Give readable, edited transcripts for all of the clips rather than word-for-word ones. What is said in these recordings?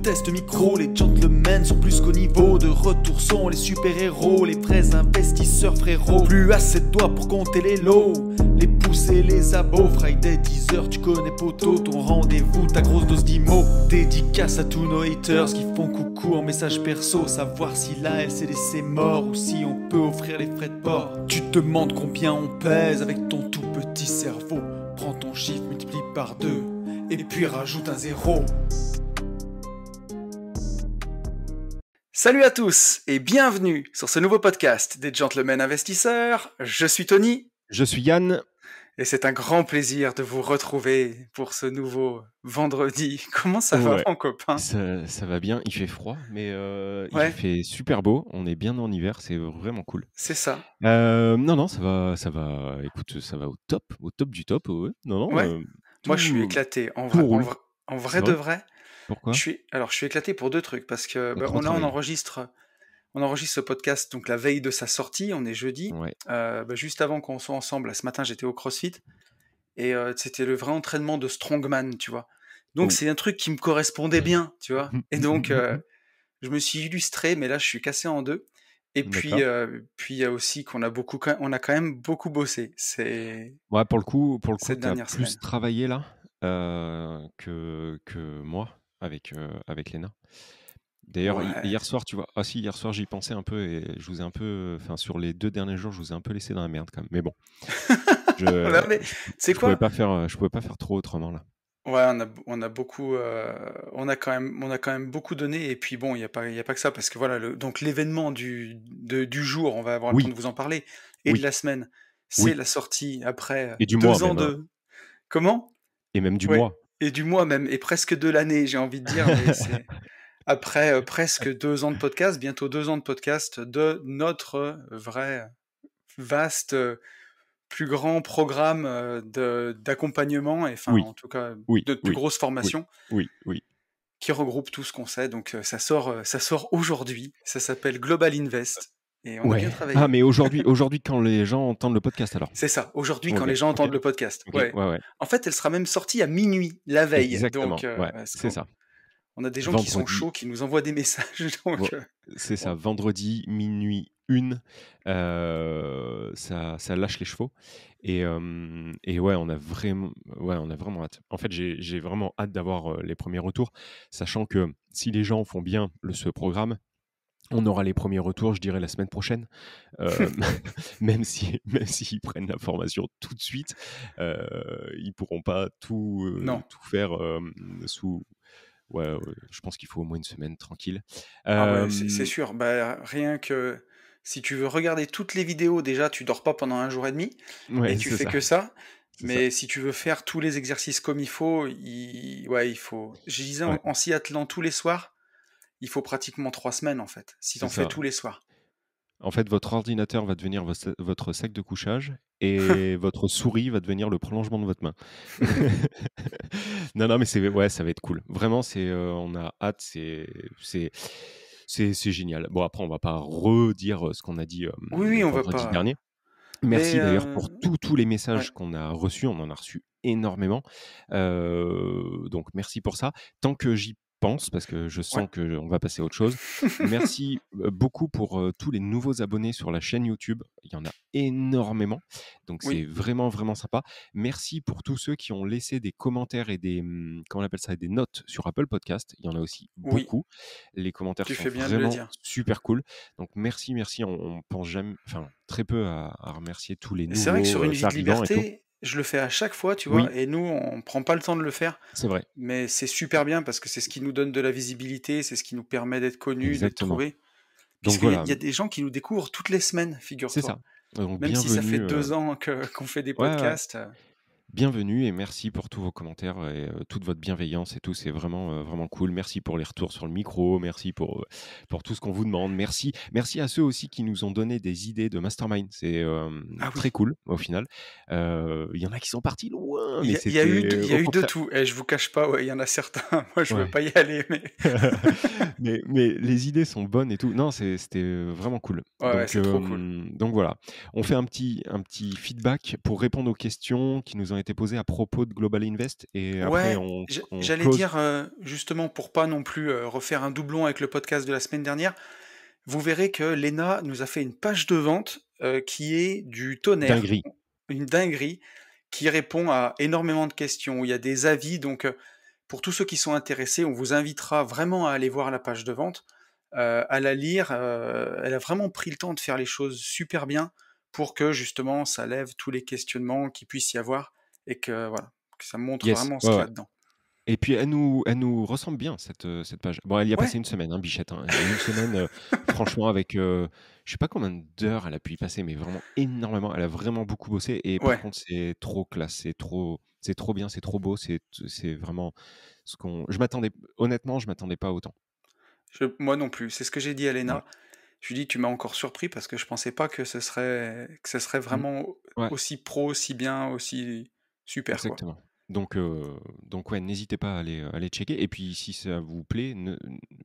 test micro, les gentlemen sont plus qu'au niveau. De retour sont les super-héros, les vrais investisseurs frérots. Plus assez de doigts pour compter les lots, les pouces et les abos. Friday 10h, tu connais poto, ton rendez-vous, ta grosse dose d'IMO. Dédicace à tous nos haters qui font coucou en message perso. Savoir si la LCDC mort ou si on peut offrir les frais de port. Tu te demandes combien on pèse avec ton tout petit cerveau. Prends ton chiffre, multiplie par 2 et puis rajoute un 0. Salut à tous et bienvenue sur ce nouveau podcast des Gentlemen Investisseurs. Je suis Tony. Je suis Yann. Et c'est un grand plaisir de vous retrouver pour ce nouveau vendredi. Comment ça va, mon copain ? Ça va bien, il fait froid, mais il fait super beau. On est bien en hiver, c'est vraiment cool. C'est ça. Non, ça va. Écoute, ça va au top du top. Ouais. Moi, je suis éclaté. En vrai de vrai. Pourquoi ? Je suis éclaté pour deux trucs parce que on enregistre ce podcast donc la veille de sa sortie, on est jeudi. Ouais. Juste avant qu'on soit ensemble, ce matin j'étais au CrossFit et c'était le vrai entraînement de strongman, tu vois. Donc c'est un truc qui me correspondait bien, tu vois. Et donc je me suis illustré, mais là je suis cassé en deux. Et puis il y a aussi qu'on a quand même beaucoup bossé. Ouais, pour le coup, t'as plus travaillé là que moi avec Léna. D'ailleurs, hier soir, tu vois, hier soir, j'y pensais un peu et je vous ai un peu, sur les 2 derniers jours, je vous ai un peu laissé dans la merde quand même. Mais bon, je pouvais pas faire trop autrement là. Ouais, on a beaucoup, on a quand même beaucoup donné. Et puis bon, il y a pas que ça parce que voilà, donc l'événement du jour, on va avoir le temps de vous en parler, et de la semaine, c'est la sortie après et du 2 mois ans même, de. Comment ? Et même du mois. Et du mois même, et presque de l'année, j'ai envie de dire. Mais c'est après presque 2 ans de podcast, bientôt 2 ans de podcast de notre vrai vaste, plus grand programme d'accompagnement, et en tout cas de plus grosse formation. Oui. Qui regroupe tout ce qu'on sait. Donc ça sort aujourd'hui. Ça s'appelle Global Invest. Et on a bien travaillé. Ah, mais aujourd'hui quand les gens entendent le podcast alors. C'est ça, aujourd'hui quand les gens entendent le podcast. Ouais. En fait, elle sera même sortie à minuit, la veille. Exactement, donc, c'est ça. On a des gens qui sont chauds, qui nous envoient des messages. Donc, c'est ça, vendredi, minuit 1, ça lâche les chevaux. Et on a vraiment hâte. En fait, j'ai vraiment hâte d'avoir les premiers retours, sachant que si les gens font bien ce programme, on aura les premiers retours, je dirais, la semaine prochaine. Même s'ils prennent la formation tout de suite, ils pourront pas tout faire sous... je pense qu'il faut au moins une semaine tranquille. C'est sûr. Rien que si tu veux regarder toutes les vidéos, déjà, tu dors pas pendant 1 jour et demi, et tu fais que ça. Mais si tu veux faire tous les exercices comme il faut, il faut. Je disais en s'y attelant tous les soirs, il faut pratiquement 3 semaines en fait, si tu en fais tous les soirs. En fait, votre ordinateur va devenir votre sac de couchage et votre souris va devenir le prolongement de votre main. Non, mais ça va être cool. Vraiment, on a hâte, c'est génial. Bon, après, on va pas redire ce qu'on a dit on va pas. Dernier. Merci d'ailleurs pour tous les messages qu'on a reçus. On en a reçu énormément. Donc, merci pour ça. Tant que j'y pense, parce que je sens qu'on va passer à autre chose. Merci beaucoup pour tous les nouveaux abonnés sur la chaîne YouTube. Il y en a énormément. Donc, c'est vraiment, vraiment sympa. Merci pour tous ceux qui ont laissé des commentaires et des notes sur Apple Podcast. Il y en a aussi beaucoup. Les commentaires sont vraiment super cool. Donc, merci. On pense jamais, très peu à remercier tous les nouveaux. C'est vrai que sur Une vie de liberté, je le fais à chaque fois, tu vois, et nous, on prend pas le temps de le faire. C'est vrai. Mais c'est super bien parce que c'est ce qui nous donne de la visibilité, c'est ce qui nous permet d'être connus, d'être trouvés. Parce qu'il y a des gens qui nous découvrent toutes les semaines, figure-toi. C'est ça. Donc, même si ça fait 2 ans qu'on fait des podcasts. Bienvenue et merci pour tous vos commentaires et toute votre bienveillance et tout, c'est vraiment, vraiment cool. Merci pour les retours sur le micro, merci pour tout ce qu'on vous demande. Merci à ceux aussi qui nous ont donné des idées de mastermind, c'est très cool au final. Il y en a qui sont partis loin, mais il y a eu de tout, et je vous cache pas, il y en a certains, moi je veux pas y aller, mais... mais les idées sont bonnes et tout. Non, c'était vraiment cool. C'est trop cool. Donc voilà, on fait un petit feedback pour répondre aux questions qui nous ont été posées à propos de Global Invest et après Ouais, on j'allais close. dire, justement pour pas non plus, refaire un doublon avec le podcast de la semaine dernière, vous verrez que Léna nous a fait une page de vente, qui est du tonnerre, Dinguerie. une dinguerie, qui répond à énormément de questions, où il y a des avis donc, pour tous ceux qui sont intéressés, on vous invitera vraiment à aller voir la page de vente, à la lire, elle a vraiment pris le temps de faire les choses super bien pour que justement ça lève tous les questionnements qu'il puisse y avoir et que voilà, que ça montre Yes, vraiment ce ouais, qu'il y ouais. a dedans. Et puis elle nous ressemble bien cette page. Bon, elle y a Ouais, passé une semaine, hein, Bichette, hein. Et une semaine, franchement avec, je sais pas combien d'heures elle a pu y passer, mais vraiment énormément. Elle a vraiment beaucoup bossé et par ouais. contre c'est trop classe, c'est trop bien, c'est trop beau, c'est vraiment ce qu'on je m'attendais honnêtement, je m'attendais pas à autant. Moi non plus, c'est ce que j'ai dit à Ouais. Léna. Je lui ai dit: «Tu m'as encore surpris parce que je pensais pas que ce serait Mmh. vraiment Ouais. aussi pro, aussi bien, aussi super, quoi». Exactement. Donc ouais, n'hésitez pas à aller checker et puis si ça vous plaît,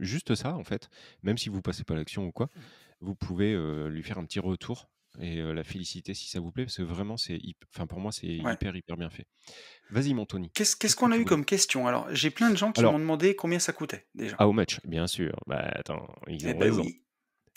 juste ça en fait, même si vous passez pas à l'action ou quoi, vous pouvez, lui faire un petit retour et la féliciter si ça vous plaît parce que vraiment enfin pour moi c'est Ouais. hyper bien fait. Vas-y mon Tony, Qu'est-ce qu'est-ce que qu'on a tu eu voulais? comme question? Alors, j'ai plein de gens qui m'ont Alors, demandé combien ça coûtait, déjà. how much? Bien sûr, bah attends, ils Eh ont ben raison. oui.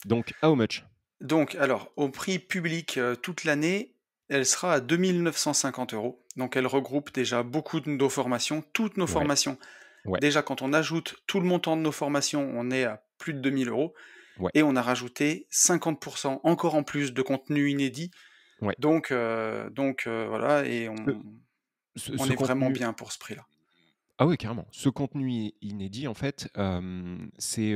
Donc how much? Donc alors, au prix public, toute l'année, elle sera à 2 950 €. Donc elle regroupe déjà beaucoup de nos formations, toutes nos Ouais, formations. ouais, Déjà, quand on ajoute tout le montant de nos formations, on est à plus de 2 000 € ouais, et on a rajouté 50 encore en plus de contenu inédit. ouais. Donc voilà et Ce on ce est vraiment contenu. bien pour ce prix-là. Ah oui, carrément. Ce contenu inédit, en fait, c'est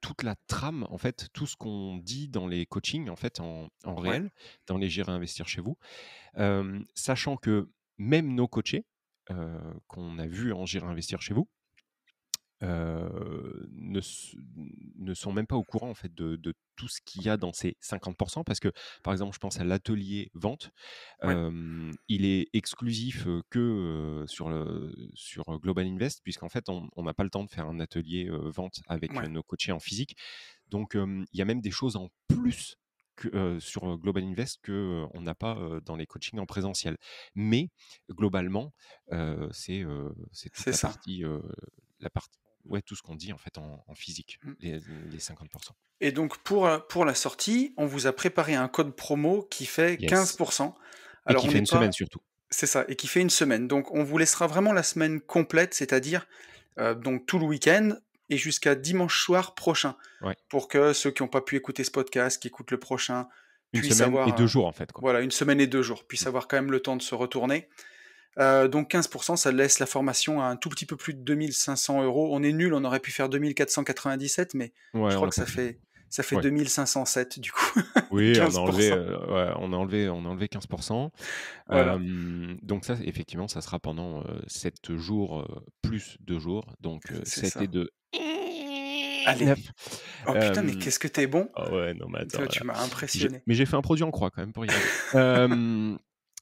toute la trame, en fait, tout ce qu'on dit dans les coachings, en fait, en Ouais, réel, dans les Gérer Investir chez vous. Sachant que même nos coachés, qu'on a vus en Gérer Investir chez vous, ne s ne sont même pas au courant en fait de tout ce qu'il y a dans ces 50 parce que, par exemple, je pense à l'atelier vente, ouais, il est exclusif, sur Global Invest puisqu'en fait on n'a pas le temps de faire un atelier, vente avec, ouais, nos coachés en physique. Donc, il y a même des choses en plus que, sur, Global Invest que, on n'a pas, dans les coachings en présentiel. Mais globalement, c'est toute c'est ça. la partie ouais, tout ce qu'on dit en fait en physique, Mmh les 50. et donc pour la sortie, on vous a préparé un code promo qui fait 15. Yes et Alors qui on fait n'est une semaine pas surtout. c'est ça et qui fait une semaine. Donc on vous laissera vraiment la semaine complète, c'est-à-dire, donc tout le week-end et jusqu'à dimanche soir prochain. Ouais, Pour que ceux qui n'ont pas pu écouter ce podcast, qui écoutent le prochain, une puissent semaine et avoir, 2 jours en fait, quoi. voilà, une semaine et 2 jours, puissent Mmh. avoir quand même le temps de se retourner. Donc 15 ça laisse la formation à un tout petit peu plus de 2 500 €. On est nul, on aurait pu faire 2 497, mais Ouais, je on crois l'a que pas fait. ça fait Ouais. 2 507 du coup, Oui, on a 15. enlevé, ouais, on a enlevé 15. Voilà, Donc ça, effectivement, ça sera pendant, 7 jours, plus 2 jours, donc c'est 7 et ça. 2 Allez. 9. Oh putain, mais qu'est-ce que tu bon! Ah ouais, non mais attends Toi, là, tu m'as impressionné. j'ai fait un produit en croix quand même pour y arriver.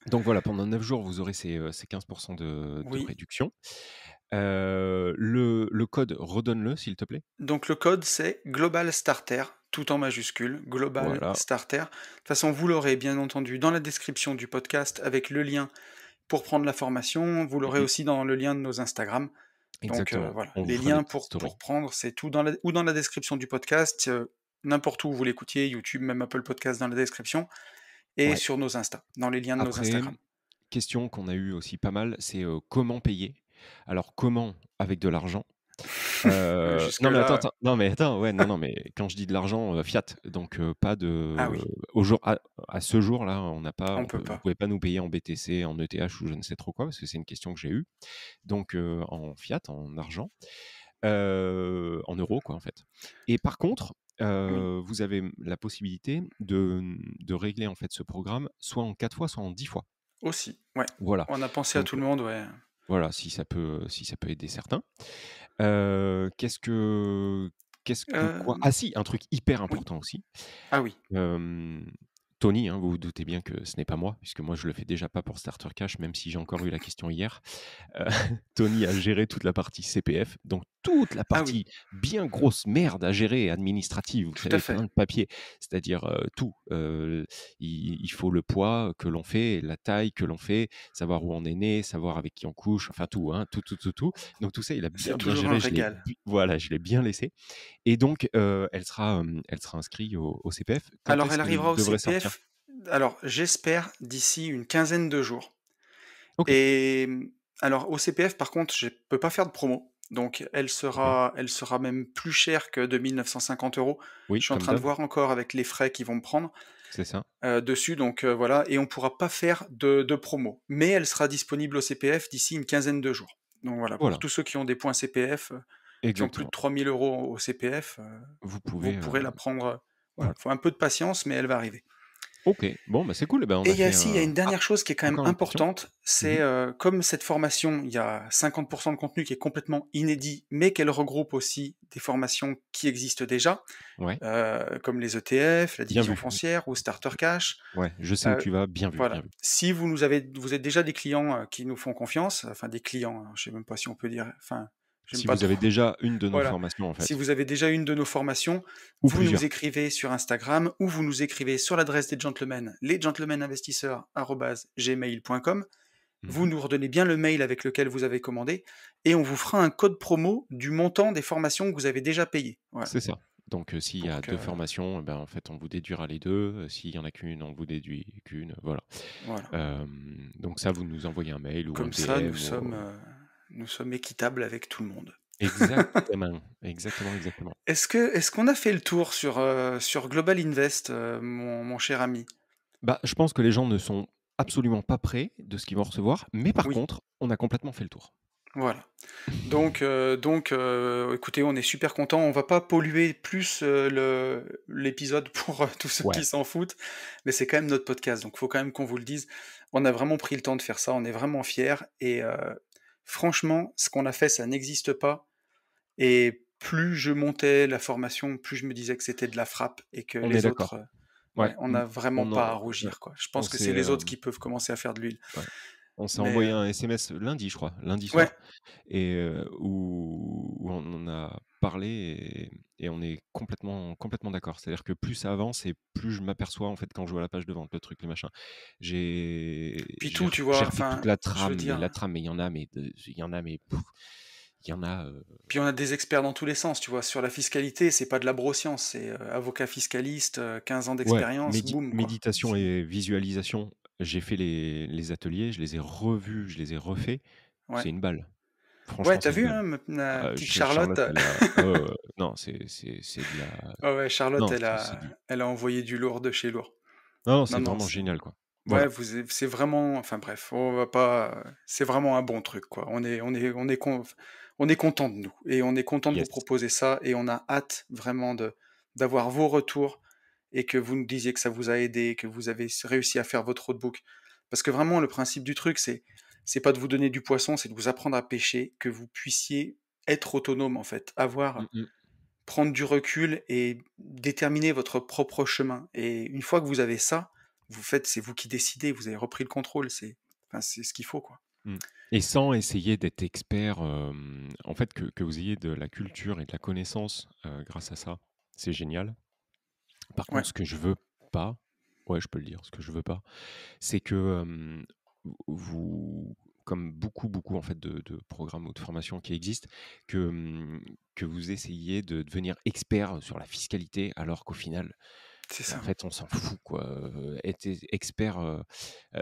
Donc voilà, pendant 9 jours, vous aurez ces 15 de Oui, réduction. Le code, redonne-le s'il te plaît. donc le code, c'est Global Starter, tout en majuscule, Global Voilà, Starter. De toute façon, vous l'aurez bien entendu dans la description du podcast avec le lien pour prendre la formation. Vous l'aurez mmh aussi dans le lien de nos Instagram. Donc exactement. voilà, On vous les fera des liens petites pour stories. prendre, c'est tout ou dans la description du podcast, n'importe où vous l'écoutiez, YouTube, même Apple Podcast dans la description, et Ouais. sur nos Insta, dans les liens de nos Après, Instagram. question qu'on a eu aussi pas mal, c'est, comment payer? Alors comment? Avec de l'argent. Non mais Jusque-là, non mais attends, ouais, non, non, mais quand je dis de l'argent, fiat, donc pas ah de oui, au jour à ce jour-là, on peut vous pas. pouvez pas nous payer en BTC, en ETH ou je ne sais trop quoi, parce que c'est une question que j'ai eue. Donc en fiat, en argent, en euros quoi, en fait. Et par contre, Oui, vous avez, la possibilité de régler, en fait, ce programme soit en 4 fois, soit en 10 fois. aussi, ouais. Voilà, On a pensé à donc tout le monde, ouais. voilà, si ça peut aider certains. Qu'est-ce que quoi? Hem, Ah si, un truc hyper oui, important aussi. ah oui, Hem, Tony, hein, vous vous doutez bien que ce n'est pas moi, puisque moi je le fais déjà pas pour Starter Cash, même si j'ai encore eu la question hier. Heu, Tony a géré toute la partie CPF, donc toute la Ah oui, partie bien grosse merde à gérer, administrative, vous tout à savez, fait. plein de papiers, c'est-à-dire tout. Il faut le poids que l'on fait, la taille que l'on fait, savoir où on est né, savoir avec qui on couche, enfin tout, hein, tout, tout, tout, tout. Donc tout ça, il a C'est bien toujours un géré, régal. voilà, je l'ai bien laissé. Et donc, elle sera inscrite au CPF. Quand Alors est-ce elle arrivera qu'elle au devrait sortir? CPF, alors j'espère d'ici une quinzaine de jours. OK, Et alors au CPF par contre, je peux pas faire de promo, donc OK. elle sera même plus chère que 2 950 €. Oui, Je suis en comme train de d'hab, voir encore avec les frais qu'ils vont me prendre, c'est ça. dessus, donc voilà, et on pourra pas faire de promo. Mais elle sera disponible au CPF d'ici une quinzaine de jours. Donc voilà, pour Voilà, tous ceux qui ont des points CPF, qui ont plus de exactement. 3 000 € au CPF, Vous vous pouvez, pourrez la prendre, voilà, voilà. faut un peu de patience, mais elle va arriver. OK, bon, bah, c'est cool, eh ben, on Et a il y a fait si, il y a un une dernière chose qui est quand même encore une question? importante, c'est, Mmh. comme cette formation, il y a 50 de contenu qui est complètement inédit, mais qu'elle regroupe aussi des formations qui existent déjà, Ouais, comme les ETF, la bien division vu. foncière ou Starter Cash. Ouais, je sais où Heu, tu vas, bien vu, bien voilà. vu. Si vous êtes déjà des clients, qui nous font confiance, enfin des clients, hein, je sais même pas si on peut dire, enfin, j'aime Si pas vous avez trop. déjà une de nos Voilà. formations, en Si fait, vous avez déjà une de nos formations, ou vous nous plusieurs. écrivez sur Instagram ou vous nous écrivez sur l'adresse des gentlemen, lesgentlemeninvestisseurs@gmail.com. Vous Mmh. nous redonnez bien le mail avec lequel vous avez commandé et on vous fera un code promo du montant des formations que vous avez déjà payées. Voilà. C'est ça. Donc, s'il y Pour a que 2 formations, eh ben, en fait, on vous déduira les 2. S'il y en a qu'une, on vous déduit qu'une, voilà. voilà. Donc ça, vous nous envoyez un mail ou un Comme ça, DM ou nous sommes équitables avec tout le monde. exactement, exactement, exactement. Est-ce qu'on a fait le tour sur Global Invest, mon cher ami? Bah, je pense que les gens ne sont absolument pas prêts de ce qu'ils vont recevoir, mais par Oui, contre, on a complètement fait le tour. voilà. Écoutez, on est super contents. On va pas polluer plus, l'épisode pour, tous ceux Ouais, qui s'en foutent, mais c'est quand même notre podcast, donc faut quand même qu'on vous le dise. On a vraiment pris le temps de faire ça, on est vraiment fiers et franchement, ce qu'on a fait, ça n'existe pas et plus je montais la formation, plus je me disais que c'était de la frappe et que on est les autres, d'accord. Ouais, ouais, on n'a vraiment on pas à en ouais, rougir, quoi. Je on pense que s'est, c'est les autres qui peuvent commencer à faire de l'huile, ouais, on s'est mais envoyé un SMS lundi, je crois, lundi ouais, soir et où on en a parlé et on est complètement d'accord. C'est-à-dire que plus ça avance et plus je m'aperçois, en fait, quand je vois la page de vente, le truc, le machin. puis tout, tu J'ai vois? refait toute Enfin, la je veux trame, mais dire. la trame, mais il y en a, mais pouf, il y en a, Puis on a des experts dans tous les sens, tu vois? Sur la fiscalité, c'est pas de la broscience, c'est, avocat fiscaliste, 15 ans ouais, d'expérience, boum, quoi. méditation C'est et visualisation, j'ai fait les ateliers, je les ai revus, je les ai refaits, ouais. c'est une balle. Ouais, Franchement, tu c'est une vu, balle. hein, ma petite Charlotte, Charlotte? elle a non, c'est de la Ouais, ouais, Charlotte, non, c'est du elle a envoyé du lourd de chez lourd. non, non, Non, c'est non, vraiment c'est génial, quoi. ouais, Voilà. c'est vraiment enfin bref, on va pas, c'est vraiment un bon truc, quoi. On est content de nous et on est content de vous Yes. proposer ça et on a hâte vraiment de d'avoir vos retours et que vous nous disiez que ça vous a aidé, que vous avez réussi à faire votre roadbook. Parce que vraiment le principe du truc, c'est pas de vous donner du poisson, c'est de vous apprendre à pêcher, que vous puissiez être autonome, en fait, Mmh mh. prendre du recul et déterminer votre propre chemin et une fois que vous avez ça, c'est vous qui décidez, vous avez repris le contrôle, c'est ce qu'il faut, quoi. Mmh et sans essayer d'être expert, en fait, que vous ayez de la culture et de la connaissance, grâce à ça, c'est génial. Par Ouais, contre, ce que je veux pas, ouais, je peux le dire, ce que je veux pas, c'est que, vous comme beaucoup, en fait, de programmes ou de formations qui existent, que, que vous essayiez de devenir expert sur la fiscalité alors qu'au final, c'est en ça. fait, on s'en fout, quoi. Être expert,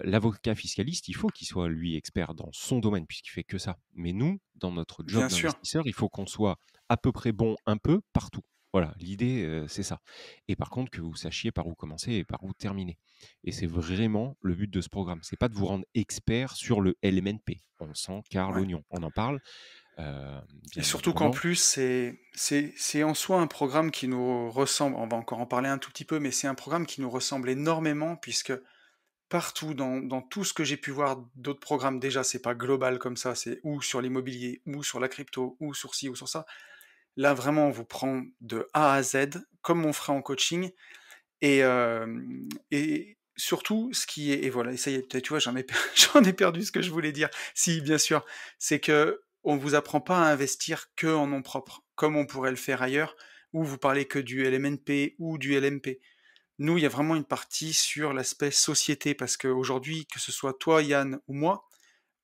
l'avocat fiscaliste, il faut qu'il soit, lui, expert dans son domaine puisqu'il fait que ça. Mais nous, dans notre job Bien sûr, d'investisseur, il faut qu'on soit à peu près bon un peu partout. Voilà, l'idée, c'est ça. Et par contre, que vous sachiez par où commencer et par où terminer. Et c'est vraiment le but de ce programme. C'est pas de vous rendre expert sur le LMNP. On s'en carre ouais l'oignon. On en parle, et bien surtout qu'en évidemment. plus, c'est en soi un programme qui nous ressemble, on va encore en parler un tout petit peu, mais c'est un programme qui nous ressemble énormément puisque partout dans tout ce que j'ai pu voir d'autres programmes, déjà, c'est pas global comme ça, c'est ou sur l'immobilier, ou sur la crypto, ou sur ci, ou sur ça. Là, vraiment, on vous prend de A à Z, comme on ferait en coaching. Et surtout, ce qui est, et voilà, et ça y est, tu vois, j'en ai perdu ce que je voulais dire. Si, bien sûr, c'est que on ne vous apprend pas à investir que en nom propre, comme on pourrait le faire ailleurs, où vous parlez que du LMNP ou du LMP. Nous, il y a vraiment une partie sur l'aspect société, parce qu'aujourd'hui, que ce soit toi, Yann, ou moi,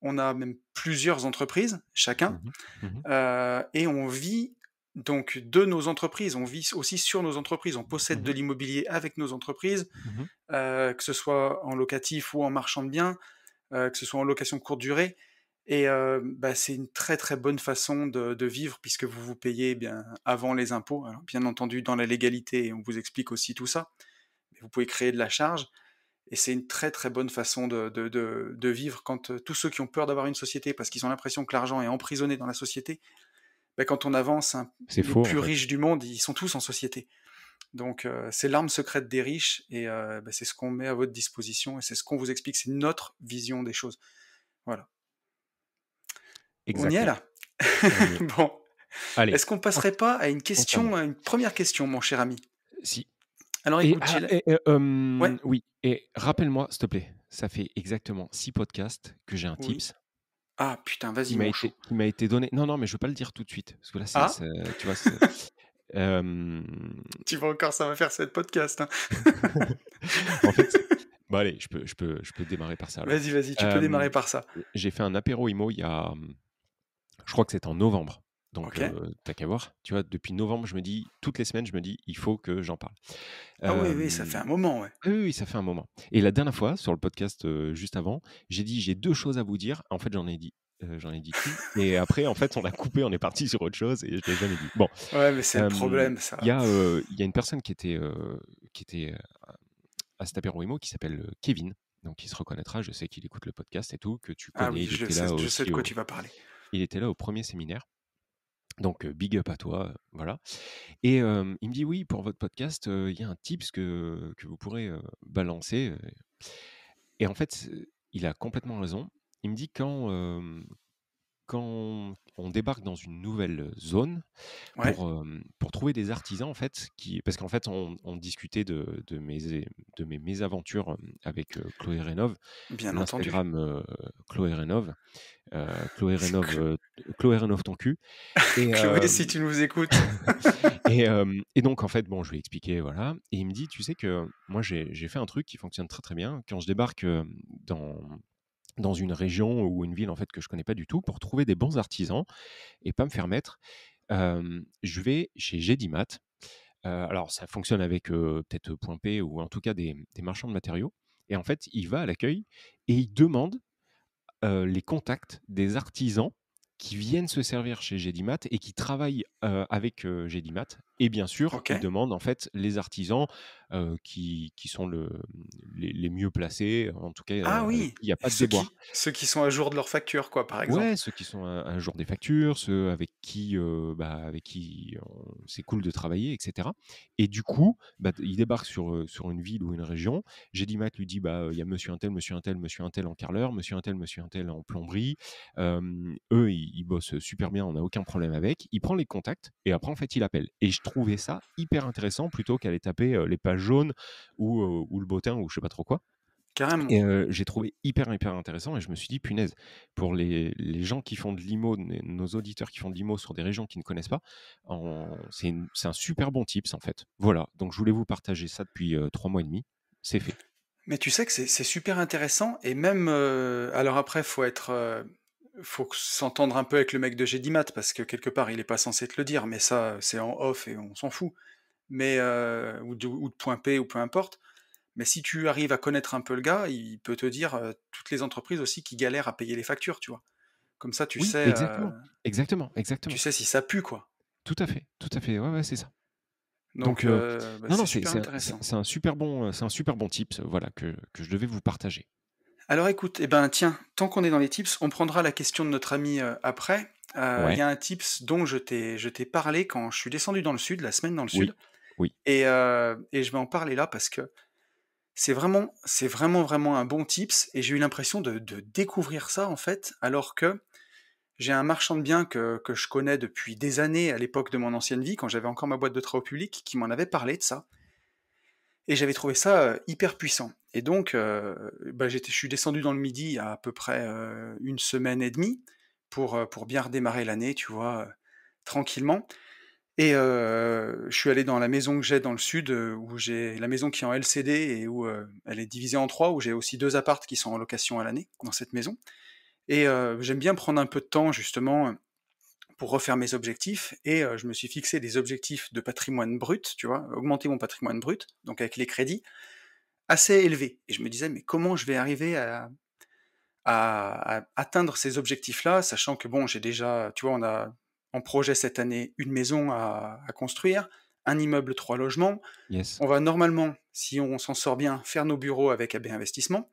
on a même plusieurs entreprises, chacun, Mmh mh. Mmh. et on vit donc de nos entreprises, on vit aussi sur nos entreprises, on possède de Mmh. l'immobilier avec nos entreprises, Mmh. que ce soit en locatif ou en marchand de biens, que ce soit en location courte durée. Et bah, c'est une très très bonne façon de vivre, puisque vous vous payez bien avant les impôts. Alors, bien entendu, dans la légalité, on vous explique aussi tout ça. Mais vous pouvez créer de la charge, et c'est une très très bonne façon de vivre quand tous ceux qui ont peur d'avoir une société parce qu'ils ont l'impression que l'argent est emprisonné dans la société, bah, quand on avance, hein, C'est les faux, en plus fait. riches du monde, ils sont tous en société. Donc c'est l'arme secrète des riches, et bah, c'est ce qu'on met à votre disposition, et c'est ce qu'on vous explique, c'est notre vision des choses. Voilà. On y est Exactement. là. On y est. Bon. Allez, Est-ce qu'on tant passerait pas à une tant qu'à moi. question, à une première question, mon cher ami? Si. Alors Et écoute, ah et ouais, oui et rappelle-moi, s'il te plaît, ça fait exactement 6 podcasts que j'ai un oui. tips Ah putain, vas-y qui m'a mon été chou. qui m'a été donné. Non, non, mais je veux pas le dire tout de suite parce que là, Ah? c'est tu vois, c'est, hem, Tu vas encore ça va faire 7 podcasts, hein. en fait, bon allez, je peux démarrer par ça alors. Vas-y, vas-y, tu peux Hem, démarrer par ça. j'ai fait un apéro IMO il y a, je crois que c'était en novembre. Donc OK. tu qu'à voir, tu vois? Depuis novembre, je me dis toutes les semaines, je me dis: «Il faut que j'en parle». Ah oui, oui, ça fait Hem un moment, ouais. Oui, oui, oui, ça fait un moment et la dernière fois, sur le podcast, juste avant, j'ai dit: «J'ai 2 choses à vous dire». En fait, j'en ai dit qu'une et après, en fait, on a coupé, on est parti sur autre chose et je l'ai jamais dit. Bon, Ouais, mais c'est le hem, problème ça. il y a une personne qui était, à cet apéro IMO qui s'appelle, Kevin, donc il se reconnaîtra. Je sais qu'il écoute le podcast et tout, que tu Ah oui, connais. je sais de quoi tu vas parler. Il était là au premier séminaire, donc big up à toi, voilà et il me dit: «Oui, pour votre podcast, il y a un tips que vous pourrez, balancer», et en fait, il a complètement raison. Il me dit quand on débarque dans une nouvelle zone Ouais, pour trouver des artisans en fait parce qu'en fait on discutait de mes mésaventures, avec, Chloé Rénov, bien entendu. l'Instagram, Chloé Rénov, C'est Chloé Rénov ton cul et Chloé, si tu nous écoutes. et donc en fait, bon, je lui ai expliqué, voilà et il me dit: «Tu sais que moi j'ai fait un truc qui fonctionne très, très bien. Quand je débarque, dans une région ou une ville en fait que je connais pas du tout, pour trouver des bons artisans et pas me faire mettre, je vais chez Gédimat». Alors ça fonctionne avec, peut-être, Point P ou en tout cas des marchands de matériaux et en fait, il va à l'accueil et il demande, les contacts des artisans qui viennent se servir chez Gédimat et qui travaillent, avec, Gédimat et bien sûr, OK. il demande en fait les artisans, qui sont les mieux placés, en tout cas, Ah avec oui, qui il y a et pas de déboire. ceux qui sont à jour de leur facture quoi, par Ouais, exemple? ceux qui sont à jour des factures, ceux avec qui c'est cool de travailler et cetera et du coup, bah, il débarque sur une ville ou une région. Gédimat lui dit: «Bah, il y a monsieur untel, monsieur untel, monsieur untel en carreleur, monsieur untel en plomberie». Eux, ils bossent super bien, on n'a aucun problème avec. Il prend les contacts et après, en fait, il appelle et je trouvais ça hyper intéressant plutôt qu'aller taper, les pages jaunes ou le bottin ou je sais pas trop quoi. Carrément. Et j'ai trouvé hyper, hyper intéressant et je me suis dit: «Punaise, pour les gens qui font de l'IMO, nos auditeurs qui font de l'IMO sur des régions qu'ils ne connaissent pas, c'est un super bon tips, en fait». Voilà, donc je voulais vous partager ça depuis, 3 mois et demi. C'est fait. Mais tu sais que c'est super intéressant, et même, alors après faut s'entendre un peu avec le mec de Gédimat, parce que quelque part il est pas censé te le dire, mais ça, c'est en off et on s'en fout. Mais ou de Point P ou peu importe. Mais si tu arrives à connaître un peu le gars, il peut te dire, toutes les entreprises aussi qui galèrent à payer les factures, tu vois? Comme ça Oui, exactement, exactement, tu exactement. sais si ça pue, quoi. Tout à fait, ouais, ouais, c'est ça. Donc Donc bah, non, c'est non, super intéressant. c'est un super bon tips, voilà, que je devais vous partager. Alors écoute, eh ben, tiens, tant qu'on est dans les tips, on prendra la question de notre ami, après. Il y Ouais, a un tips dont je t'ai parlé quand je suis descendu dans le sud, la semaine dans le oui, sud, oui. et je vais en parler là parce que c'est vraiment, vraiment un bon tips, et j'ai eu l'impression de découvrir ça, en fait, alors que j'ai un marchand de biens que je connais depuis des années à l'époque de mon ancienne vie, quand j'avais encore ma boîte de travaux publics, qui m'en avait parlé de ça, et j'avais trouvé ça, hyper puissant, et donc bah, je suis descendu dans le Midi il y a à peu près, 1 semaine et demie pour bien redémarrer l'année, tu vois, tranquillement. Et je suis allé dans la maison que j'ai dans le sud, où j'ai la maison qui est en LCD et où, elle est divisée en 3, où j'ai aussi 2 appartes qui sont en location à l'année, dans cette maison. Et j'aime bien prendre un peu de temps justement, pour refaire mes objectifs et je me suis fixé des objectifs de patrimoine brut, tu vois? Augmenter mon patrimoine brut, donc avec les crédits, assez élevés. Et je me disais: «Mais comment je vais arriver à atteindre ces objectifs-là?» sachant que bon, j'ai déjà tu vois, on a en projet cette année une maison à construire, un immeuble 3 logements. Yes. On va normalement, si on s'en sort bien, faire nos bureaux avec AB Investissement.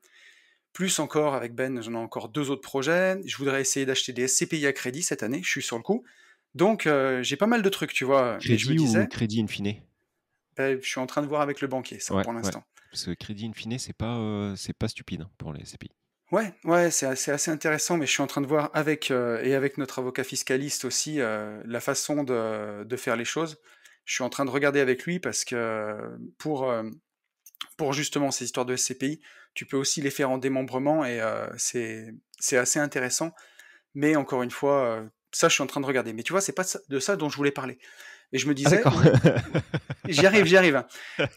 Plus encore avec Ben, j'en ai encore 2 autres projets. Je voudrais essayer d'acheter des SCPI à crédit cette année, je suis sur le coup. Donc j'ai pas mal de trucs, tu vois? Mais je me Crédit ou disais, crédit in fine? je suis en train de voir avec le banquier ça, Ouais, pour ouais. l'instant. Parce que crédit in fine, c'est pas stupide, hein, pour les SCPI. Ouais, ouais, c'est assez intéressant, mais je suis en train de voir avec, et avec notre avocat fiscaliste aussi, la façon de faire les choses. Je suis en train de regarder avec lui parce que pour justement ces histoires de SCPI, tu peux aussi les faire en démembrement et c'est assez intéressant. Mais encore une fois, ça je suis en train de regarder. Mais tu vois, c'est pas de ça dont je voulais parler. Et je me Ah disais d'accord. où j'y arrive, hein.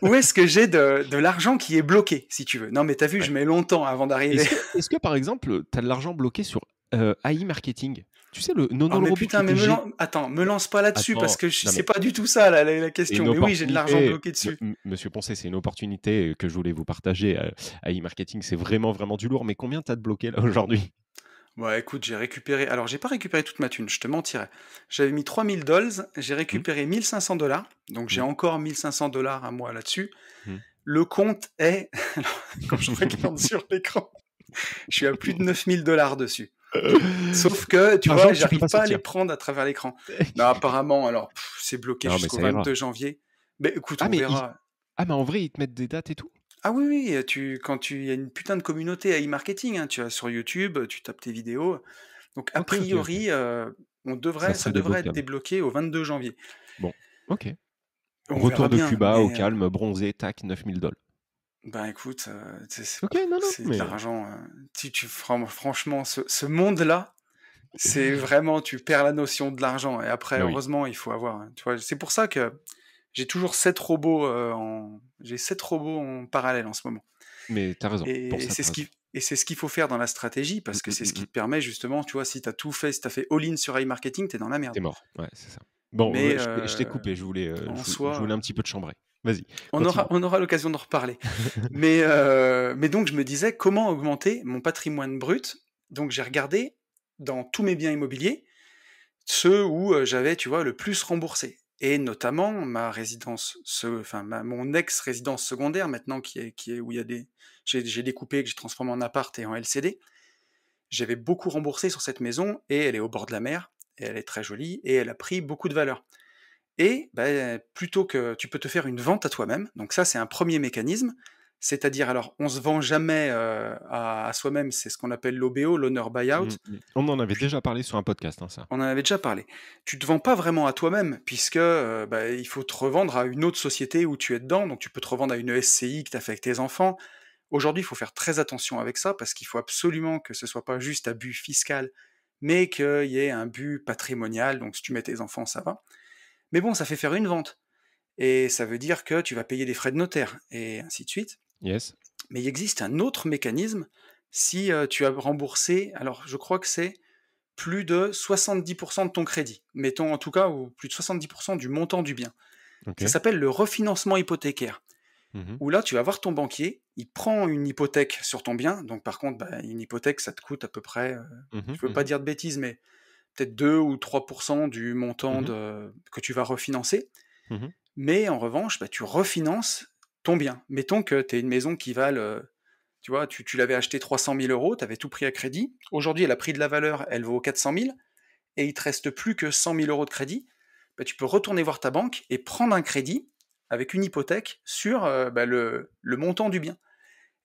Où est-ce que j'ai de l'argent qui est bloqué, si tu veux? Non, mais tu as vu, Ouais. je mets longtemps avant d'arriver. Est-ce que par exemple, tu as de l'argent bloqué sur, AI marketing? Tu sais le Oh Nono le mais robot qui putain, mais te jette attends, me lance pas là-dessus parce attends, que non c'est mais pas du tout ça la c'est question. une Mais oui, j'ai de l'argent opportunité, bloqué dessus. monsieur Poncet, c'est une opportunité, que je voulais vous partager, AI marketing, c'est vraiment, vraiment du lourd, mais combien tu as de bloqué là aujourd'hui? Ouais, écoute, j'ai récupéré. Alors, j'ai pas récupéré toute ma thune, je te mentirais. J'avais mis 3 000 $, j'ai Mmh, récupéré 1 500 $, donc j'ai mmh, encore 1 500 $ à moi là-dessus. mmh. Le compte est, alors, quand je regarde sur l'écran, je suis à plus de 9 000 $ dessus. Sauf que, tu Argent vois, que tu peux j'arrive pas pas à les sortir. prendre à travers l'écran. Non, apparemment, alors, c'est bloqué Non mais jusqu'au ça ira. 22 janvier. Mais écoute, Ah on mais verra. mais en vrai, ils te mettent des dates et tout? Ah oui, oui, il y a une putain de communauté à e-marketing, hein, tu as sur YouTube, tu tapes tes vidéos. Donc a OK, OK, OK. priori, Ça ça serait devrait être débloquable. débloqué au 22 janvier. Bon, OK. On Retour verra de bien, Cuba au mais calme, bronzé, tac, 9 000 $. ben écoute, OK, non, non, c'est de mais l'argent, franchement, ce monde-là, c'est vraiment tu perds la notion de l'argent et après bah oui, heureusement, il faut avoir, tu vois? C'est pour ça que j'ai toujours 7 robots, j'ai 7 robots en parallèle en ce moment. mais tu as raison. Pour Et ça, c'est tu as ce raison. qu'il faut faire dans la stratégie Mmh, parce que mmh, c'est ce mmh, qui mmh. te permet justement, tu vois, si tu as tout fait, si tu as fait all-in sur e-marketing, tu es dans la merde. Tu mort. Ouais, c'est ça. Bon, Mais je t'ai coupé, en je voulais soi, un petit peu te chambrer. Vas-y, on aura continue. on aura l'occasion d'en reparler. Mais donc je me disais: «Comment augmenter mon patrimoine brut?» Donc j'ai regardé dans tous mes biens immobiliers, ceux où, j'avais, tu vois, le plus remboursé et notamment ma résidence enfin mon ex-résidence secondaire maintenant qui est où il y a des j'ai découpé, que j'ai transformé en appart et en LCD. J'avais beaucoup remboursé sur cette maison et elle est au bord de la mer et elle est très jolie et elle a pris beaucoup de valeur. Et plutôt que tu peux te faire une vente à toi-même, donc ça c'est un premier mécanisme, c'est-à-dire alors on se vend jamais, à soi-même, c'est ce qu'on appelle l'OBO, l'owner Mmh buyout. mh. On en avait Tu déjà parlé sur un podcast, hein, ça. On en avait déjà parlé. Tu te vends pas vraiment à toi-même puisque, il faut te revendre à une autre société où tu es dedans, donc tu peux te revendre à une SCI que tu as fait avec tes enfants. Aujourd'hui, il faut faire très attention avec ça parce qu'il faut absolument que ce soit pas juste à but fiscal, mais qu'il y ait un but patrimonial, donc si tu mets tes enfants, ça va. Mais bon, ça fait faire une vente et ça veut dire que tu vas payer des frais de notaire et ainsi de suite. Yes. Mais il existe un autre mécanisme si, tu as remboursé, alors je crois que c'est plus de 70 de ton crédit, mettons en tout cas, ou plus de 70 du montant du bien. Ça OK. s'appelle le refinancement hypothécaire, Mmh mh. où là, tu vas voir ton banquier, il prend une hypothèque sur ton bien, donc par contre, une hypothèque, ça te coûte à peu près, Mmh mh. je veux Mmh pas mh. dire de bêtises, mais peut-être 2 ou 3 du montant Mmh mh. que tu vas refinancer. Mmh mh. Mais en revanche, tu refinances ton bien. Mettons que tu aies une maison qui vale, tu vois, tu l'avais acheté 300 000 €, tu avais tout pris à crédit. Aujourd'hui, elle a pris de la valeur, elle vaut 400 000 et il te reste plus que 100 000 € de crédit. Tu peux retourner voir ta banque et prendre un crédit avec une hypothèque sur, le montant du bien.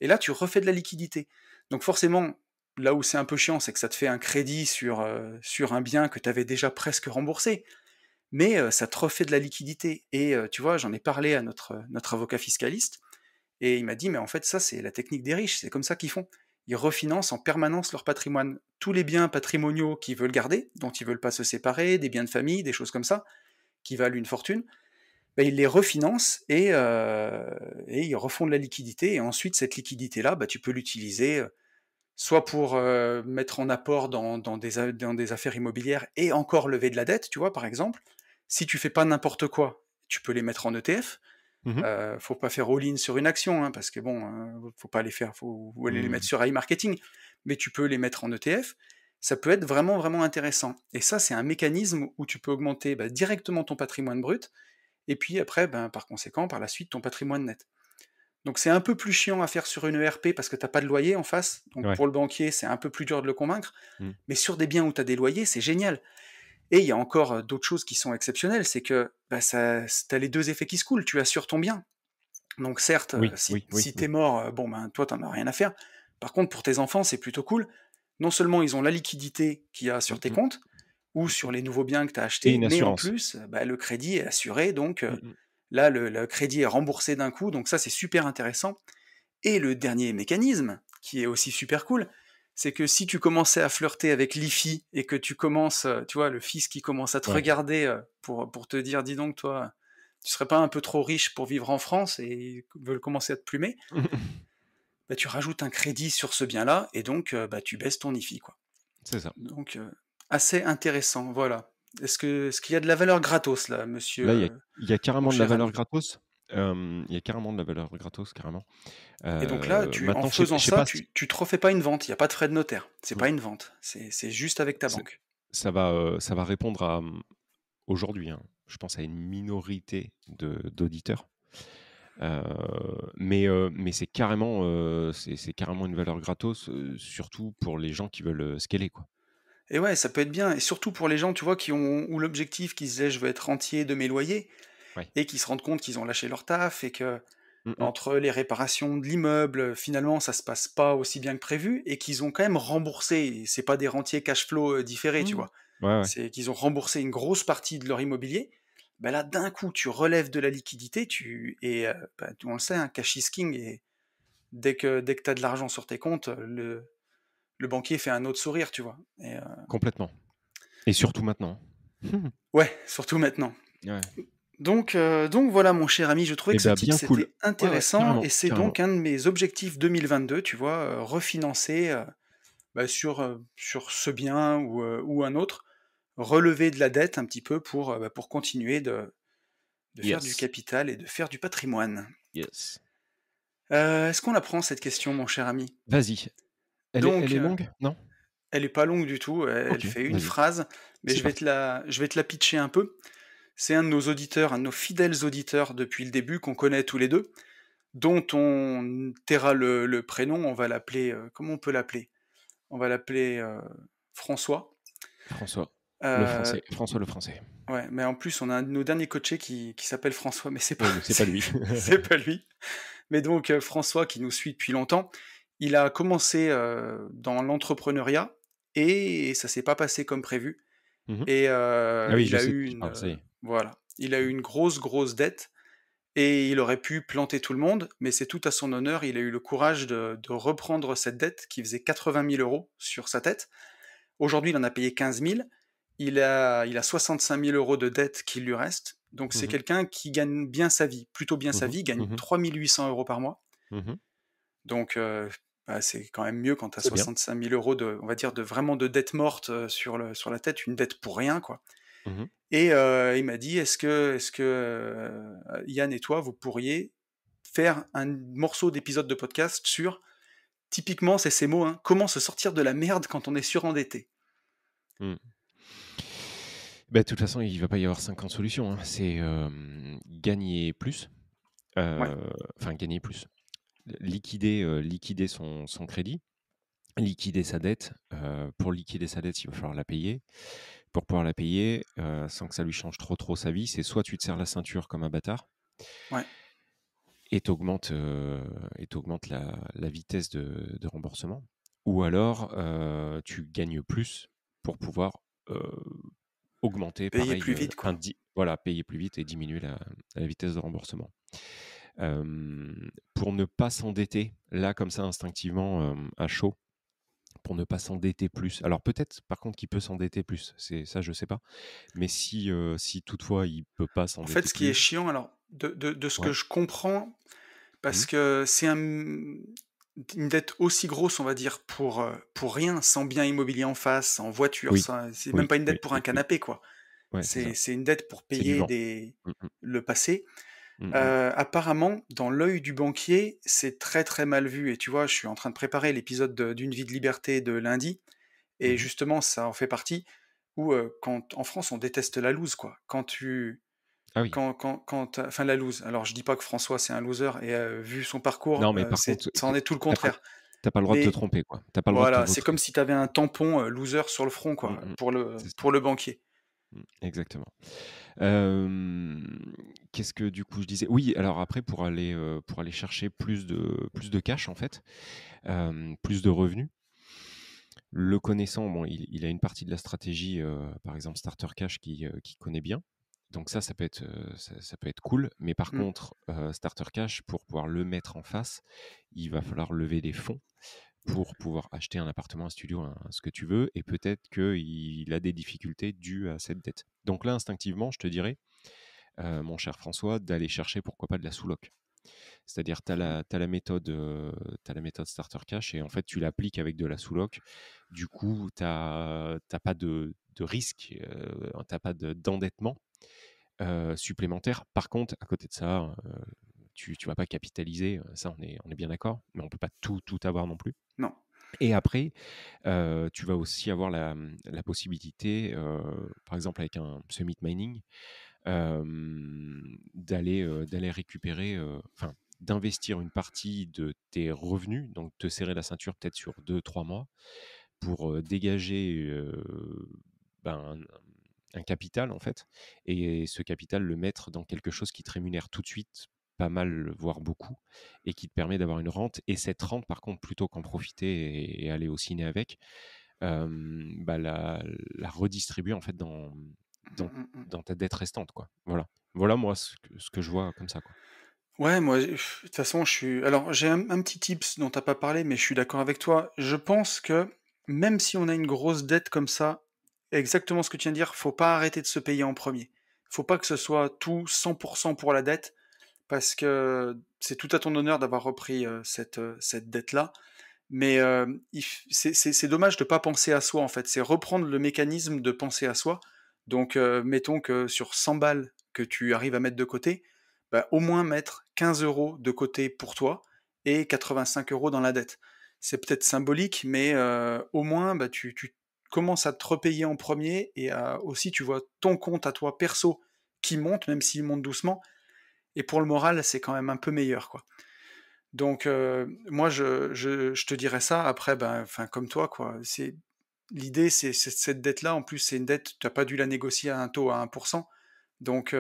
Et là, tu refais de la liquidité. Donc forcément, là où c'est un peu chiant, c'est que ça te fait un crédit sur un bien que tu avais déjà presque remboursé. Mais ça te refait de la liquidité et tu vois, j'en ai parlé à notre avocat fiscaliste et il m'a dit: «Mais en fait, ça, c'est la technique des riches, c'est comme ça qu'ils font. ils refinancent en permanence leur patrimoine. Tous les biens patrimoniaux qu'ils veulent garder, dont ils veulent pas se séparer, des biens de famille, des choses comme ça, qui valent une fortune, bah, ils les refinancent et ils refont de la liquidité. Et ensuite, cette liquidité-là, bah, tu peux l'utiliser soit pour mettre en apport dans des affaires immobilières et encore lever de la dette, tu vois, par exemple. Si tu fais pas n'importe quoi, tu peux les mettre en ETF. Mmh. Faut pas faire all-in sur une action, hein, parce que bon, faut pas les faire, faut aller les Mmh. mettre sur iMarketing, mais tu peux les mettre en ETF. Ça peut être vraiment, vraiment intéressant. Et ça, c'est un mécanisme où tu peux augmenter bah, directement ton patrimoine brut, et puis après, ben, par conséquent, par la suite, ton patrimoine net. Donc c'est un peu plus chiant à faire sur une ERP parce que tu pas de loyer en face. Donc Ouais. pour le banquier, c'est un peu plus dur de le convaincre. Mmh. Mais sur des biens où tu as des loyers, c'est génial. Et il y a encore d'autres choses qui sont exceptionnelles, c'est que bah, tu as les deux effets qui se coulent. Tu assures ton bien. Donc certes, Oui, si, oui, oui, si oui. t'es mort, bon ben toi t'en as rien à faire. Par contre, pour tes enfants, c'est plutôt cool. Non seulement ils ont la liquidité qu'il y a Mmh sur tes mh. comptes ou sur les nouveaux biens que tu as Et achetés, une mais en assurance. plus, bah, le crédit est assuré, donc Mmh mh. là le crédit est remboursé d'un coup, donc ça c'est super intéressant. Et le dernier mécanisme, qui est aussi super cool, c'est que si tu commençais à flirter avec l'IFI et que tu commences, tu vois, le fils qui commence à te Ouais. regarder pour te dire, dis donc, toi, tu serais pas un peu trop riche pour vivre en France et veulent commencer à te plumer, bah, tu rajoutes un crédit sur ce bien-là et donc bah, tu baisses ton IFI, quoi. C'est ça. Donc assez intéressant, voilà. Est-ce qu'il y a de la valeur gratos là, Là, monsieur, il y a mon carrément de la cher valeur ami? gratos. Il y a carrément de la valeur gratos, carrément. Et donc là, en Maintenant, faisant je sais ça, pas si tu te refais pas une vente, il y a pas de frais de notaire. C'est mmh, pas une vente, c'est juste avec ta ça banque. ça va répondre à, aujourd'hui, hein, je pense à une minorité d'auditeurs. Heu, mais c'est carrément une valeur gratos, surtout pour les gens qui veulent, scaler, quoi. Et ouais, ça peut être bien et surtout pour les gens, tu vois, qui ont ou l'objectif, qui se disaient: «Je veux être rentier de mes loyers» Ouais. et qui se rendent compte qu'ils ont lâché leur taf et que Mmh mh. entre les réparations de l'immeuble, finalement, ça se passe pas aussi bien que prévu et qu'ils ont quand même remboursé. Et c'est pas des rentiers cash flow, différés, tu Mmh. vois? Ouais, ouais. C'est qu'ils ont remboursé une grosse partie de leur immobilier. Bah, là, d'un coup, tu relèves de la liquidité, bah, on le sait, hein, cash is king et dès que tu as de l'argent sur tes comptes, le banquier fait un autre sourire, tu vois? Complètement et surtout maintenant. Ouais, surtout maintenant. Ouais. Donc voilà mon cher ami, je trouvais Et que ce bah, tip bien cool. c'était Ouais, ouais, intéressant carrément, et c'est carrément. donc un de mes objectifs 2022, tu vois? Refinancer, bah, sur ce bien ou un autre, relever de la dette un petit peu bah, pour continuer de faire du Yes, capital et de faire du patrimoine. yes. Est-ce qu'on la prend cette question mon cher ami? Vas-y. Elle Donc, est longue? Non? elle est pas longue du tout, elle OK, fait une vas-y. phrase, mais C'est parti. je vais te la pitcher un peu. C'est un de nos auditeurs, un de nos fidèles auditeurs depuis le début qu'on connaît tous les 2. Dont on taira le prénom, on va l'appeler, comment on peut l'appeler? On va l'appeler, François. François, le Heu, français. François le français. ouais, mais en plus, on a un de nos derniers coachés qui s'appelle François, mais c'est pas Oui, mais c'est pas lui. c'est pas lui. Mais donc, François qui nous suit depuis longtemps, il a commencé, dans l'entrepreneuriat et ça s'est pas passé comme prévu Mmh mh. et Ah oui, il je a sais de eu qui tu parles, ça y est. voilà, il a eu une grosse, grosse dette. Et il aurait pu planter tout le monde, mais c'est tout à son honneur, il a eu le courage de reprendre cette dette qui faisait 80 000 € sur sa tête. Aujourd'hui, il en a payé 15 000. Il a 65 000 € de dette qui lui reste. Donc Mmh c'est mh. quelqu'un qui gagne bien sa vie, plutôt bien Mmh sa mh. vie, il gagne Mmh mh. 3 800 € par mois. Mmh mh. Donc bah, c'est quand même mieux quand tu as C'est bien. 65 000 € on va dire, de vraiment de dette morte sur la tête, une dette pour rien, quoi. Mmh mh. Et il m'a dit: «Est-ce que, Yann et toi, vous pourriez faire un morceau d'épisode de podcast sur» typiquement, c'est ces mots, hein: «Comment se sortir de la merde quand on est surendetté?» Mmh. Bah, de toute façon, il va pas y avoir 50 solutions, hein. C'est, gagner plus, Ouais, enfin gagner plus, liquider son crédit, liquider sa dette. Pour liquider sa dette, il va falloir la payer. Pour pouvoir la payer, sans que ça lui change trop sa vie, c'est soit tu te serres la ceinture comme un bâtard ouais. et t'augmentes, la vitesse de remboursement ou alors, tu gagnes plus pour pouvoir, heu, augmenter Payer pareil, plus vite, enfin quoi. voilà, payer plus vite et diminuer la vitesse de remboursement. Pour ne pas s'endetter, là, comme ça, instinctivement, à chaud, pour ne pas s'endetter plus. Alors peut-être, par contre, qu'il peut s'endetter plus, c'est ça, je sais pas. Mais si toutefois il peut pas En fait, s'endetter ce qui est plus, chiant, alors, de ce que ouais. je comprends, Mmh. parce que c'est une dette aussi grosse, on va dire, pour rien, sans bien immobilier en face, sans voiture, Oui, sans c'est même oui, pas une oui, dette pour un oui, oui. canapé, quoi. Ouais, c'est ça. C'est une dette pour C'est du payer vent. Mmh mh. le passé. Mmh mh. Apparemment, dans l'œil du banquier, c'est très, très mal vu et tu vois, je suis en train de préparer l'épisode d'Une vie de liberté de lundi et Mmh. justement, ça en fait partie où, quand en France, on déteste la loose, quoi. Ah oui. Enfin la loose. Alors je dis pas que François, c'est un loser et vu son parcours, Non, mais par contre, ça en est tout le tu pas contraire. tu pas le droit de te Mais tromper, quoi. Tu pas le droit de te voilà, c'est comme vautrer. si tu avais un tampon, loser sur le front, Mmh quoi, mh. C'est ça. pour le banquier. Exactement. Qu'est-ce que du coup je disais? Oui, alors après pour aller chercher plus de cash en fait, plus de revenus, le connaissant, bon, il a une partie de la stratégie, par exemple Starter Cash qui connaît bien. Donc ça peut être, ça peut être cool. Mais par Mmh. contre, Starter Cash, pour pouvoir le mettre en face, il va falloir lever des fonds pour pouvoir acheter un appartement, un studio, ce que tu veux, et peut-être qu'il a des difficultés dues à cette dette. Donc là, instinctivement, je te dirais, mon cher François, d'aller chercher, pourquoi pas, de la sous-loc. C'est-à-dire, t'as la méthode Starter Cash et en fait, tu l'appliques avec de la sous-loc. Du coup, t'as pas de risque, tu pas d'endettement supplémentaire. Par contre, à côté de ça, tu vas pas capitaliser, ça, on est bien d'accord, mais on peut pas tout avoir non plus. Non. Et après, tu vas aussi avoir la possibilité, par exemple avec un Summit Mining, d'aller récupérer, enfin, d'investir une partie de tes revenus, donc te serrer la ceinture peut-être sur 2 3 mois pour, dégager, ben, un capital en fait, et ce capital le mettre dans quelque chose qui te rémunère tout de suite pas mal, voire beaucoup, et qui te permet d'avoir une rente. Et cette rente, par contre, plutôt qu'en profiter et aller au ciné avec, bah, la redistribuer en fait Mmh dans mh, mmh. dans ta dette restante, quoi. Voilà. Voilà moi ce que je vois comme ça, quoi. Ouais, moi, de toute façon, j'ai un petit tips dont tu pas parlé, mais je suis d'accord avec toi. Je pense que même si on a une grosse dette comme ça, exactement ce que tu viens de dire, faut pas arrêter de se payer en premier. Faut pas que ce soit tout 100% pour la dette, parce que c'est tout à ton honneur d'avoir repris, cette dette-là. Mais, c'est dommage de pas penser à soi, en fait. C'est reprendre le mécanisme de penser à soi. Donc, mettons que sur 100 balles que tu arrives à mettre de côté, bah, au moins mettre 15 € de côté pour toi et 85 € dans la dette. C'est peut-être symbolique, mais, au moins, bah, tu commences à te repayer en premier et à aussi tu vois ton compte à toi perso qui monte, même s'il monte doucement et pour le moral, c'est quand même un peu meilleur, quoi. Donc, moi je te dirais ça. Après, ben, enfin comme toi quoi, l'idée c'est cette dette-là, en plus c'est une dette, tu as pas dû la négocier à un taux à 1%. Donc,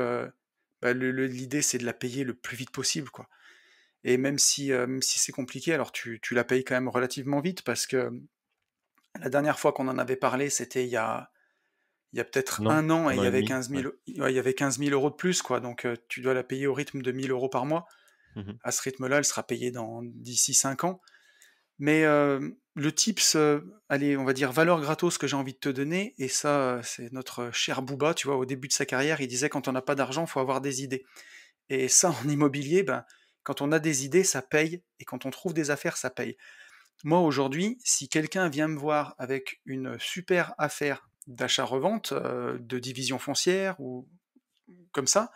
bah, l'idée c'est de la payer le plus vite possible quoi. Et même si c'est compliqué, alors tu la payes quand même relativement vite parce que la dernière fois qu'on en avait parlé, c'était il y a peut-être Non, un an et 1 il an y et avait demi, quinze ouais. mille ouais, il y avait 15 000 € de plus quoi, donc, tu dois la payer au rythme de 1 000 € par mois. Mmh. À ce rythme-là, elle sera payée d'ici 5 ans. Mais, le tips, allez, on va dire valeur gratos que j'ai envie de te donner et ça, c'est notre cher Booba, tu vois? Au début de sa carrière, il disait: «Quand on n'a pas d'argent, faut avoir des idées» et ça, en immobilier, ben, quand on a des idées, ça paye et quand on trouve des affaires, ça paye. Moi, aujourd'hui, si quelqu'un vient me voir avec une super affaire d'achat-revente, de division foncière ou comme ça,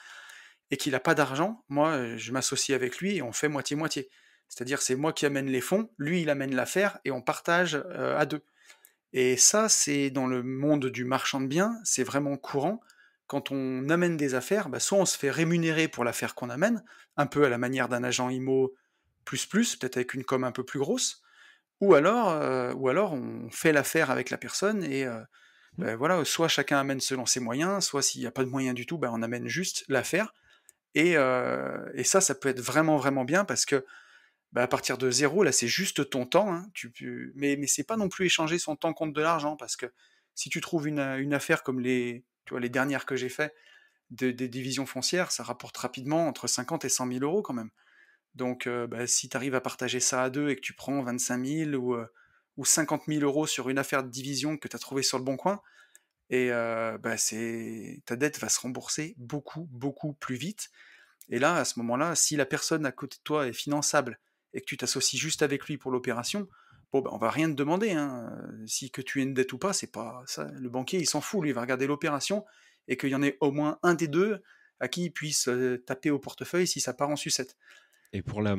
et qu'il a pas d'argent, moi, je m'associe avec lui et on fait moitié-moitié. C'est-à-dire, c'est moi qui amène les fonds, lui, il amène l'affaire et on partage, à 2. Et ça, c'est dans le monde du marchand de biens, c'est vraiment courant. Quand on amène des affaires, bah, soit on se fait rémunérer pour l'affaire qu'on amène, un peu à la manière d'un agent IMO plus, peut-être avec une com un peu plus grosse, ou alors on fait l'affaire avec la personne et Mmh. voilà, soit chacun amène selon ses moyens, soit s'il y a pas de moyens du tout, bah, on amène juste l'affaire et ça peut être vraiment, vraiment bien parce que, bah, à partir de zéro, là, c'est juste ton temps, hein, mais c'est pas non plus échanger son temps contre de l'argent parce que si tu trouves une affaire comme tu vois, les dernières que j'ai fait des divisions foncières, ça rapporte rapidement entre 50 et 100 000 € quand même. Donc, si tu arrives à partager ça à 2 et que tu prends 25 000 ou 50 000 € sur une affaire de division que tu as trouvée sur le bon coin, et ta dette va se rembourser beaucoup, beaucoup plus vite. Et là, à ce moment-là, si la personne à côté de toi est finançable et que tu t'associes juste avec lui pour l'opération, bon, on va rien te demander, hein. Si que tu aies une dette ou pas, c'est pas ça. Le banquier, il s'en fout, lui, il va regarder l'opération et qu'il y en ait au moins un des deux à qui il puisse taper au portefeuille si ça part en sucette. Et pour la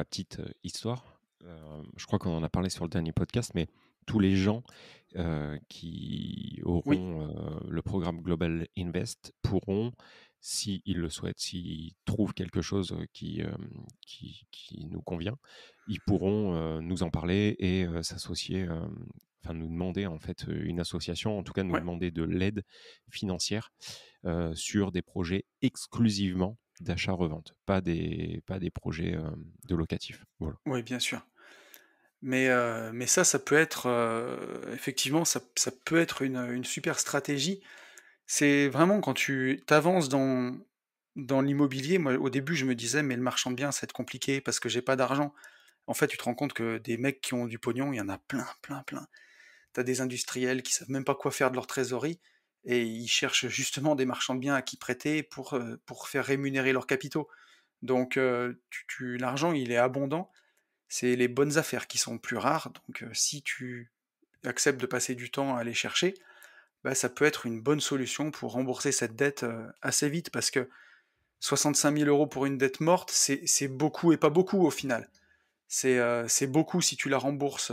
petite histoire, je crois qu'on en a parlé sur le dernier podcast, mais tous les gens qui Oui, auront le programme Global Invest pourront, s'ils le souhaitent, s'ils trouvent quelque chose qui nous convient, ils pourront nous en parler et s'associer, enfin nous demander en fait une association, en tout cas nous ouais, demander de l'aide financière sur des projets exclusivement d'achat-revente, pas des projets de locatif. Voilà. oui, bien sûr. Mais ça peut être, effectivement, ça peut être une super stratégie. C'est vraiment quand tu t'avances dans l'immobilier, moi, au début, je me disais: «Mais le marchand de biens, ça va être compliqué parce que j'ai pas d'argent». En fait, tu te rends compte que des mecs qui ont du pognon, il y en a plein, plein, plein. Tu as des industriels qui savent même pas quoi faire de leur trésorerie et ils cherchent justement des marchands de biens à qui prêter pour faire rémunérer leurs capitaux. Donc l'argent, il est abondant. C'est les bonnes affaires qui sont plus rares, donc si tu acceptes de passer du temps à aller chercher, ça peut être une bonne solution pour rembourser cette dette, assez vite parce que 65 000 € pour une dette morte, c'est beaucoup et pas beaucoup au final. C'est beaucoup si tu la rembourses,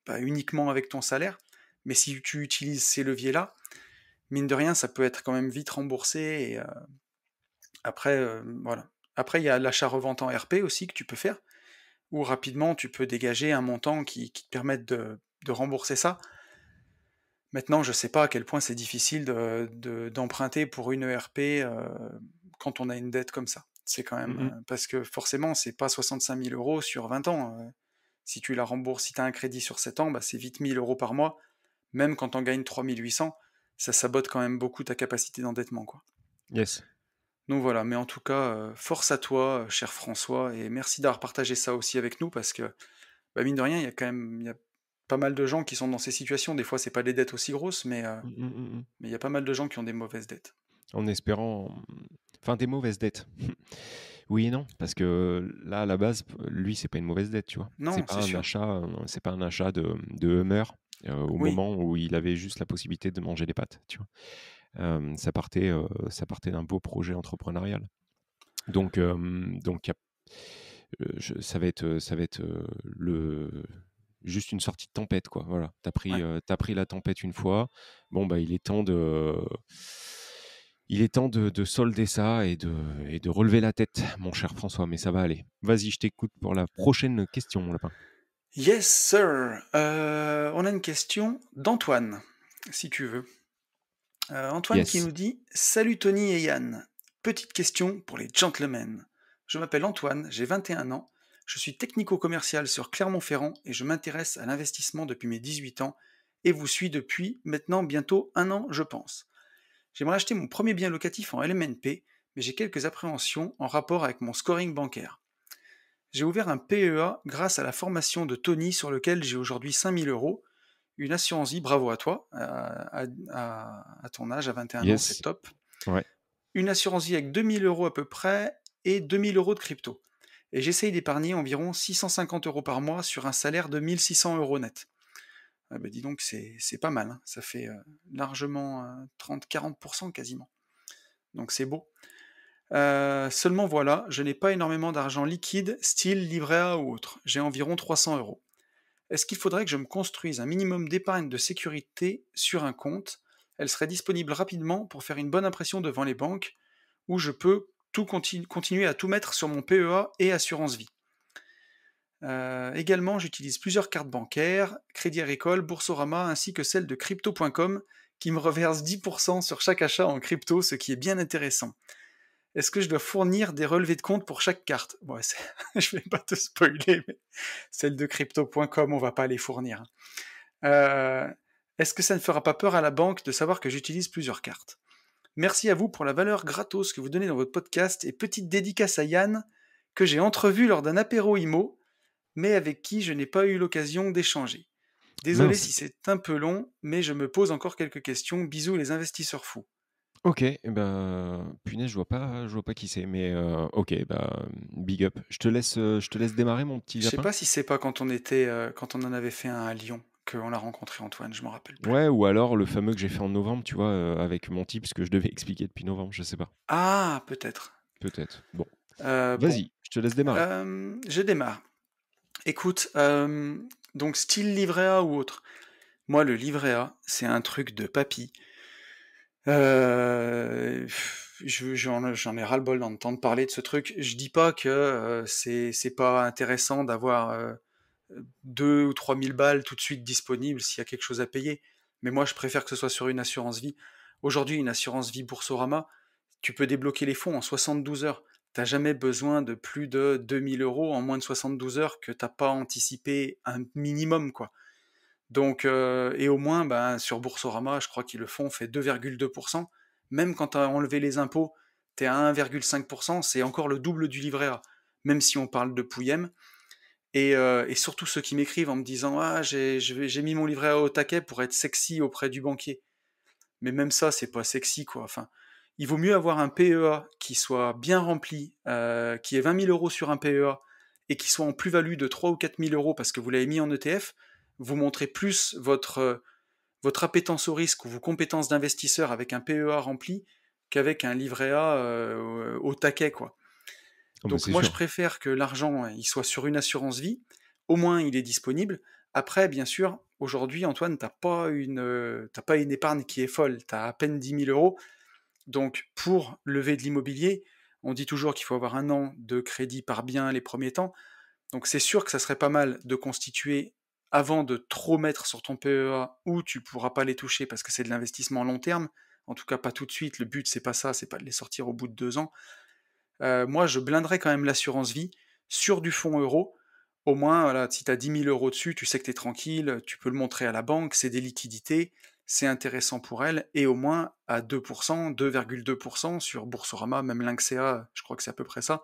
uniquement avec ton salaire, mais si tu utilises ces leviers-là, mine de rien, ça peut être quand même vite remboursé et après, voilà. Après, il y a l'achat-revente en RP aussi que tu peux faire, où rapidement tu peux dégager un montant qui te permette de rembourser ça. Maintenant, je sais pas à quel point c'est difficile d'emprunter pour une ERP, quand on a une dette comme ça. C'est quand même, Mm, parce que forcément, c'est pas 65 000 € sur 20 ans, si tu la rembourses, si tu as un crédit sur 7 ans, c'est vite 1 000 € par mois. Même quand on gagne 3 800, ça sabote quand même beaucoup ta capacité d'endettement, quoi. yes. Donc voilà, mais en tout cas, force à toi, cher François, et merci d'avoir partagé ça aussi avec nous parce que, mine de rien, il y a pas mal de gens qui sont dans ces situations. Des fois, c'est pas des dettes aussi grosses, Mm. mais il y a pas mal de gens qui ont des mauvaises dettes. En espérant, enfin des mauvaises dettes. Oui et non, parce que là à la base, lui c'est pas une mauvaise dette, tu vois. Non, c'est sûr. C'est pas un achat de Hummer au Oui, moment où il avait juste la possibilité de manger les pâtes, tu vois. Ça partait d'un beau projet entrepreneurial. Donc, ça va être juste une sortie de tempête, quoi. Voilà. ouais. T'as pris la tempête une fois. Bon, bah, il est temps de solder ça et de relever la tête, mon cher François. Mais ça va aller. Vas-y, je t'écoute pour la prochaine question, mon lapin. Yes, sir. On a une question d'Antoine, si tu veux. Antoine qui Yes. nous dit: «Salut Tony et Yann. Petite question pour les gentlemen. Je m'appelle Antoine, j'ai 21 ans. Je suis technico-commercial sur Clermont-Ferrand et je m'intéresse à l'investissement depuis mes 18 ans et vous suis depuis maintenant bientôt 1 an, je pense. J'aimerais acheter mon premier bien locatif en LMNP, mais j'ai quelques appréhensions en rapport avec mon scoring bancaire. J'ai ouvert un PEA grâce à la formation de Tony sur lequel j'ai aujourd'hui 5 000 €. Une assurance vie, bravo à toi, à ton âge, à 21 ans, c'est Yes. top. Ouais. Une assurance vie avec 2 000 € à peu près et 2 000 € de crypto. Et j'essaye d'épargner environ 650 € par mois sur un salaire de 1 600 € net. Ah bah dis donc, c'est pas mal, hein. Ça fait largement 30-40% quasiment. Donc c'est beau. Seulement voilà, je n'ai pas énormément d'argent liquide, style livret A ou autre. J'ai environ 300 €. Est-ce qu'il faudrait que je me construise un minimum d'épargne de sécurité sur un compte? Elle serait disponible rapidement pour faire une bonne impression devant les banques, ou je peux continuer à tout mettre sur mon PEA et assurance vie. Également, j'utilise plusieurs cartes bancaires, Crédit Agricole, Boursorama, ainsi que celle de Crypto.com, qui me reverse 10% sur chaque achat en crypto, ce qui est bien intéressant. Est-ce que je dois fournir des relevés de compte pour chaque carte? Bon, je vais pas te spoiler, mais celle de Crypto.com, on va pas les fournir. Est-ce que ça ne fera pas peur à la banque de savoir que j'utilise plusieurs cartes? Merci à vous pour la valeur gratos que vous donnez dans votre podcast et petite dédicace à Yann que j'ai entrevu lors d'un apéro IMO, mais avec qui je n'ai pas eu l'occasion d'échanger. Désolé Mince. si c'est un peu long, mais je me pose encore quelques questions. Bisous les investisseurs fous. Ok, punaise, je vois pas qui c'est, mais ok, big up. Je te laisse démarrer, mon petit Je sais lapin. pas si c'est pas quand quand on en avait fait un à Lyon, qu'on l'a rencontré Antoine, je m'en rappelle plus. Ouais, ou alors le fameux que j'ai fait en novembre, tu vois, avec mon tips que je devais expliquer depuis novembre, je sais pas. Ah, peut-être. Peut-être. Bon, Bon, vas-y, je te laisse démarrer. je démarre. Écoute, donc style livret A ou autre. Moi, le livret A, c'est un truc de papy. J'en ai ras-le-bol d'entendre parler de ce truc. Je dis pas que c'est pas intéressant d'avoir 2 ou 3 000 balles tout de suite disponibles s'il y a quelque chose à payer. Mais moi, je préfère que ce soit sur une assurance vie. Aujourd'hui, une assurance vie Boursorama, tu peux débloquer les fonds en 72 heures. T'as jamais besoin de plus de 2 000 € en moins de 72 heures que t'as pas anticipé un minimum, quoi. Donc, et au moins, ben, sur Boursorama, je crois qu'ils le font, fait 2,2%. Même quand tu as enlevé les impôts, tu es à 1,5%, c'est encore le double du livret A, même si on parle de Pouillem. Et surtout ceux qui m'écrivent en me disant ah, j'ai mis mon livret A au taquet pour être sexy auprès du banquier. Mais même ça, c'est pas sexy, quoi. Enfin, il vaut mieux avoir un PEA qui soit bien rempli, qui ait 20 000 € sur un PEA et qui soit en plus-value de 3 ou 4 000 € parce que vous l'avez mis en ETF, vous montrez plus votre appétence au risque ou vos compétences d'investisseur avec un PEA rempli qu'avec un livret A au taquet, quoi. Oh, Donc c'est moi, je sûr. préfère que l'argent il soit sur une assurance vie, au moins il est disponible. Après, bien sûr, aujourd'hui, Antoine, t'as pas une épargne qui est folle, t'as à peine 10 000 €. Donc pour lever de l'immobilier, on dit toujours qu'il faut avoir 1 an de crédit par bien les premiers temps. Donc c'est sûr que ça serait pas mal de constituer avant de trop mettre sur ton PEA où tu pourras pas les toucher parce que c'est de l'investissement long terme. En tout cas, pas tout de suite. Le but, c'est pas ça, c'est pas de les sortir au bout de 2 ans. Moi, je blinderais quand même l'assurance vie sur du fonds euro. Au moins, voilà, si tu as 10 000 € dessus, tu sais que tu es tranquille, tu peux le montrer à la banque, c'est des liquidités, c'est intéressant pour elle, et au moins à 2%, 2,2% sur Boursorama, même Lynxea, je crois que c'est à peu près ça,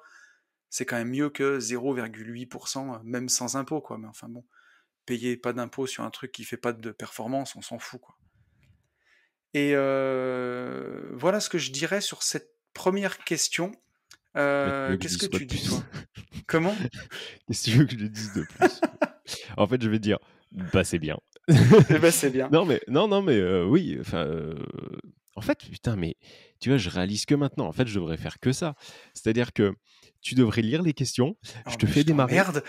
c'est quand même mieux que 0,8%, même sans impôt, quoi. Mais enfin bon, payer pas d'impôt sur un truc qui fait pas de performance, on s'en fout, quoi. Et voilà ce que je dirais sur cette première question. Mais tu veux que je Qu'est-ce que dise quoi de tu dis, plus? toi? Comment? Qu'est-ce que tu veux que je dise de plus? En fait, je vais te dire, c'est bien. Eh ben, c'est bien. Non, mais non, mais oui, enfin, en fait, putain, mais tu vois, je réalise que maintenant. En fait, je devrais faire que ça. C'est-à-dire que tu devrais lire les questions, Oh, je te mais fais je démarrer, t'emmerde.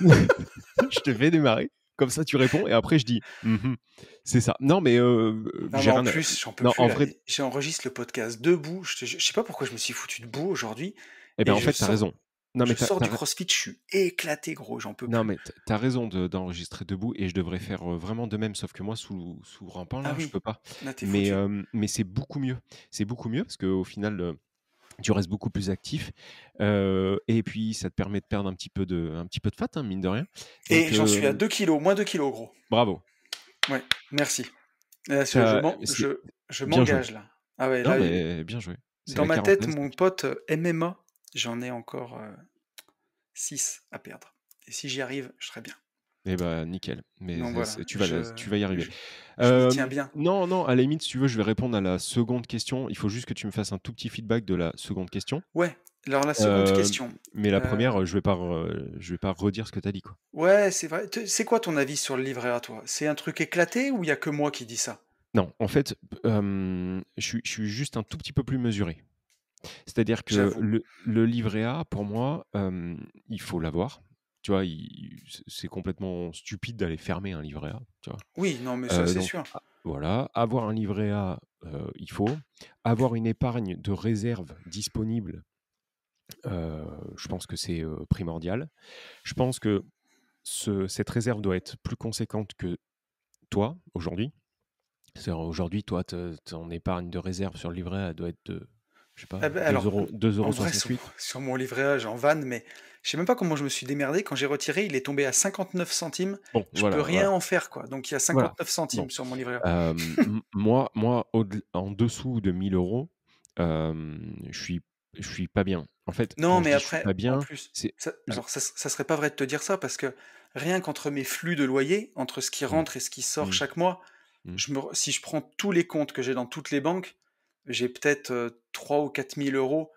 je te fais démarrer, comme ça tu réponds et après je dis: «Mmh c'est ça». Non, mais Non, mais j'ai en rien à plus, j'en peux non, plus en là. vrai, J'enregistre le podcast debout. Je sais pas pourquoi je me suis foutu debout aujourd'hui. eh ben, Et en fait, tu as raison. Non, mais je tu sors du as CrossFit, je suis éclaté, gros, j'en peux non, plus. mais tu raison d'enregistrer debout et je devrais faire, vraiment de même, sauf que moi sous rampant Ah là, je oui, peux pas. là, t'es Mais foutu. mais c'est beaucoup mieux. C'est beaucoup mieux parce qu'au final, tu restes beaucoup plus actif, et puis ça te permet de perdre un petit peu de fat, hein, mine de rien. Et Donc j'en suis à 2 kilos, moins 2 kilos, gros. bravo. Ouais, merci. Tu c'est Je bien joué. m'engage là. Ah ouais, Non, là, mais bien joué. C'est dans la ma tête, quarantaine, mon pote MMA, j'en ai encore 6 à perdre. Et si j'y arrive, je serai bien. et bah, nickel. Mais Donc voilà, tu vas y arriver. je m'y tiens bien. Non, à la limite, si tu veux, je vais répondre à la seconde question. Il faut juste que tu me fasses un tout petit feedback de la seconde question. Ouais, alors la seconde Hem, question. mais la Euh, première, je vais pas redire ce que tu as dit, quoi. ouais, c'est vrai. C'est quoi ton avis sur le livret A, toi? C'est un truc éclaté ou il y a que moi qui dis ça? Non, en fait, je suis juste un tout petit peu plus mesuré. C'est-à-dire que J'avoue. le livret A, pour moi, il faut l'avoir. Tu vois, c'est complètement stupide d'aller fermer un livret A, tu vois? Oui, non, mais ça, c'est Donc sûr. voilà, avoir un livret A, il faut. Avoir une épargne de réserve disponible, je pense que c'est, primordial. Je pense que cette réserve doit être plus conséquente que toi, aujourd'hui. C'est-à-dire aujourd'hui, toi, ton épargne de réserve sur le livret A, elle doit être de, je sais pas, Ah ben, 2 alors, euros, deux en euros vrai, soixante-huit. sur mon livret A, j'en vanne, mais je sais même pas comment je me suis démerdé. Quand j'ai retiré, il est tombé à 59 centimes. Bon, Je peux voilà, rien voilà, en faire, quoi. Donc il y a voilà. 59 Bon, centimes sur mon livret A. moi, en dessous de 1 000 €, je suis je suis pas bien. En fait, Non, quand je mais dis: «Je suis après, pas en bien», plus, c'est je ça serait pas vrai de te dire ça parce que rien qu'entre mes flux de loyer, entre ce qui mmh, rentre et ce qui sort mmh, chaque mois, mmh, si je prends tous les comptes que j'ai dans toutes les banques, j'ai peut-être 3 ou 4 000 €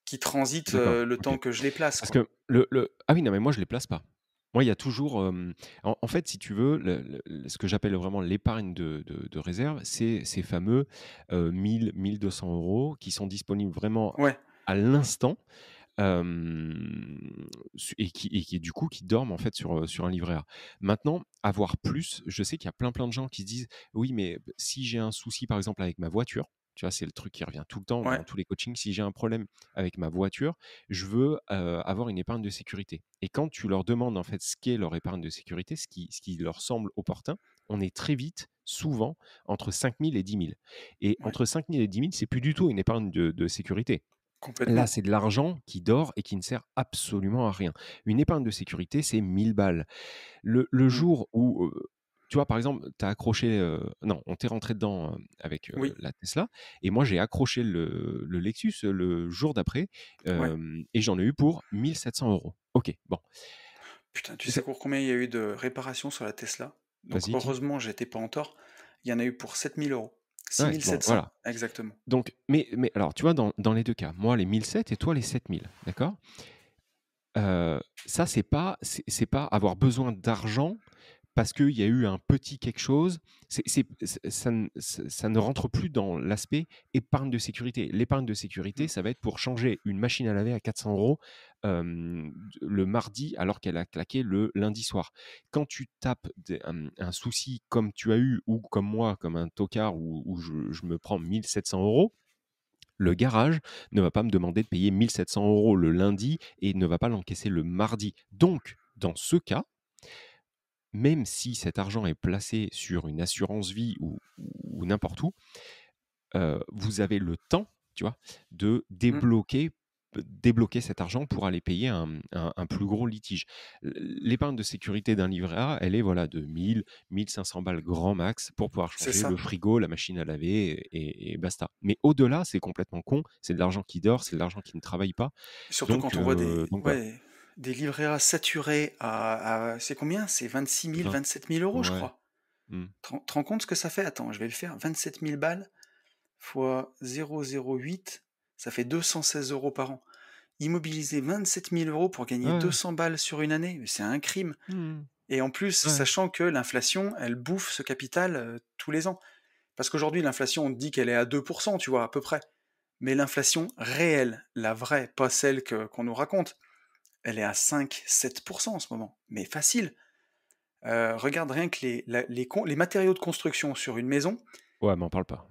qui transitent d'accord, le OK. temps que je les place, Parce quoi. que le ah oui, non, mais moi, je les place pas. Moi, il y a toujours, en fait, si tu veux, ce que j'appelle vraiment l'épargne de réserve, c'est ces fameux, 1 000-1 200 € qui sont disponibles vraiment Ouais, à l'instant. Et qui du coup, qui dorment en fait sur un livret A. Maintenant, avoir plus, je sais qu'il y a plein de gens qui se disent: «Oui, mais si j'ai un souci, par exemple, avec ma voiture», tu vois? C'est le truc qui revient tout le temps ouais, dans tous les coachings. «Si j'ai un problème avec ma voiture, je veux, avoir une épargne de sécurité», et quand tu leur demandes, en fait, ce qu'est leur épargne de sécurité, ce qui leur semble opportun, on est très vite, souvent, entre 5 000 et 10 000, et ouais, entre 5 000 et 10 000, c'est plus du tout une épargne de sécurité. Là, complètement. c'est de l'argent qui dort et qui ne sert absolument à rien. Une épargne de sécurité, c'est 1 000 balles. Le Mmh. jour où, tu vois, par exemple, tu as accroché, non, on t'est rentré dedans, avec, Oui, la Tesla, et moi, j'ai accroché le Lexus, le jour d'après, ouais. et j'en ai eu pour 1 700 €. OK, bon, Putain, tu sais c'est pour combien il y a eu de réparations sur la Tesla? Donc vas-y, dis? heureusement, j'étais pas en tort. Il y en a eu pour 7 000 €. Ouais, bon, 6 700 voilà. exactement. Donc mais alors, tu vois, dans les 2 cas, moi, les 1 700 et toi, les 7 000, d'accord? Ça, c'est pas avoir besoin d'argent parce qu'il y a eu un petit quelque chose. Ça ne rentre plus dans l'aspect épargne de sécurité. L'épargne de sécurité, Mmh. ça va être pour changer une machine à laver à 400 €, le mardi, alors qu'elle a claqué le lundi soir. Quand tu tapes un souci comme tu as eu, ou comme moi, comme un tocard, où je me prends 1 700 €, le garage ne va pas me demander de payer 1 700 € le lundi et ne va pas l'encaisser le mardi. Donc, dans ce cas, même si cet argent est placé sur une assurance vie ou n'importe où, vous avez le temps, tu vois, de Mmh. débloquer cet argent pour aller payer un plus gros litige. L'épargne de sécurité d'un livret A, elle est, voilà, de 1 500 balles grand max pour pouvoir C'est changer le ça. frigo, la machine à laver, et basta. Mais au-delà, c'est complètement con, c'est de l'argent qui dort, c'est de l'argent qui ne travaille pas. Surtout Donc quand on voit des voilà. ouais, des livrets A saturés à c'est combien? C'est 26 000, 20, 27 000 € je ouais. crois. Mmh. Tu te rends compte ce que ça fait? Attends, je vais le faire. 27 000 balles fois 0,08, ça fait 216 € par an. Immobiliser 27 000 € pour gagner Ouais. 200 balles sur une année, mais c'est un crime. Mmh. Et en plus, Ouais. sachant que l'inflation, elle bouffe ce capital, tous les ans. Parce qu'aujourd'hui, l'inflation, on te dit qu'elle est à 2%, tu vois, à peu près. Mais l'inflation réelle, la vraie, pas celle qu'on nous raconte, elle est à 5-7% en ce moment. Mais facile. Regarde rien que les matériaux de construction sur une maison, Ouais, m'en parle pas.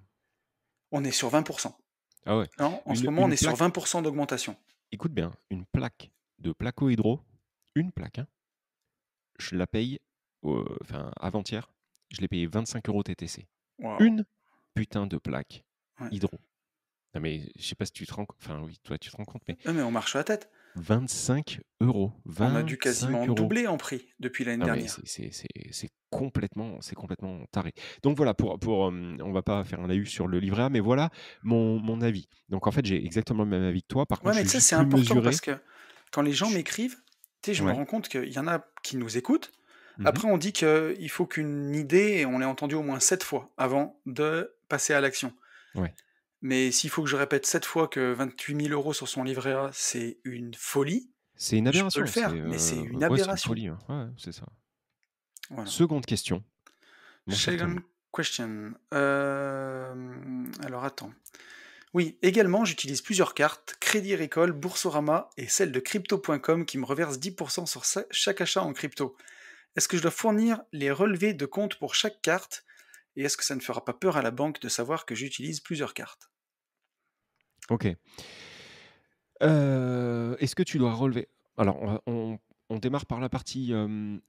on est sur 20%. Ah ouais. Non, en ce Une moment, on une est sur plaque 20% d'augmentation. Écoute bien, une plaque de placo-hydro, une plaque, hein, je la paye, enfin, avant-hier, je l'ai payé 25 € TTC. Waouh. Une putain de plaque Ouais. hydro. Non, mais je sais pas si tu te rends enfin oui, toi tu te rends compte, mais Ah, mais on marche sur la tête. 25 €, On a dû quasiment 25 €. doubler en prix depuis l'année Non, mais dernière. c'est complètement taré. Donc voilà, on va pas faire un laïus sur le livret A, mais voilà mon avis. Donc en fait, j'ai exactement le même avis que toi. Par Ouais, contre, je mais suis tu sais, juste c'est plus important mesuré. parce que quand les gens Je m'écrivent, tu sais, je me Ouais. rends compte qu'il y en a qui nous écoutent. Mmh. Après, on dit qu'il faut qu'une idée, on l'ait entendue au moins 7 fois avant de passer à l'action. Ouais. Mais s'il faut que je répète 7 fois que 28 000 € sur son livret A, c'est une folie, C'est une je peux le aberration, faire, mais c'est une ouais, c'est une aberration. folie, hein. Ouais, ouais, c'est ça. Voilà. Seconde question, mon cher Second Tony. question. Alors attends. Oui, également, j'utilise plusieurs cartes, Crédit Agricole, Boursorama et celle de crypto.com qui me reverse 10% sur chaque achat en crypto. Est-ce que je dois fournir les relevés de compte pour chaque carte? Et est-ce que ça ne fera pas peur à la banque de savoir que j'utilise plusieurs cartes? OK. Est-ce que tu dois relever, alors on démarre par la partie,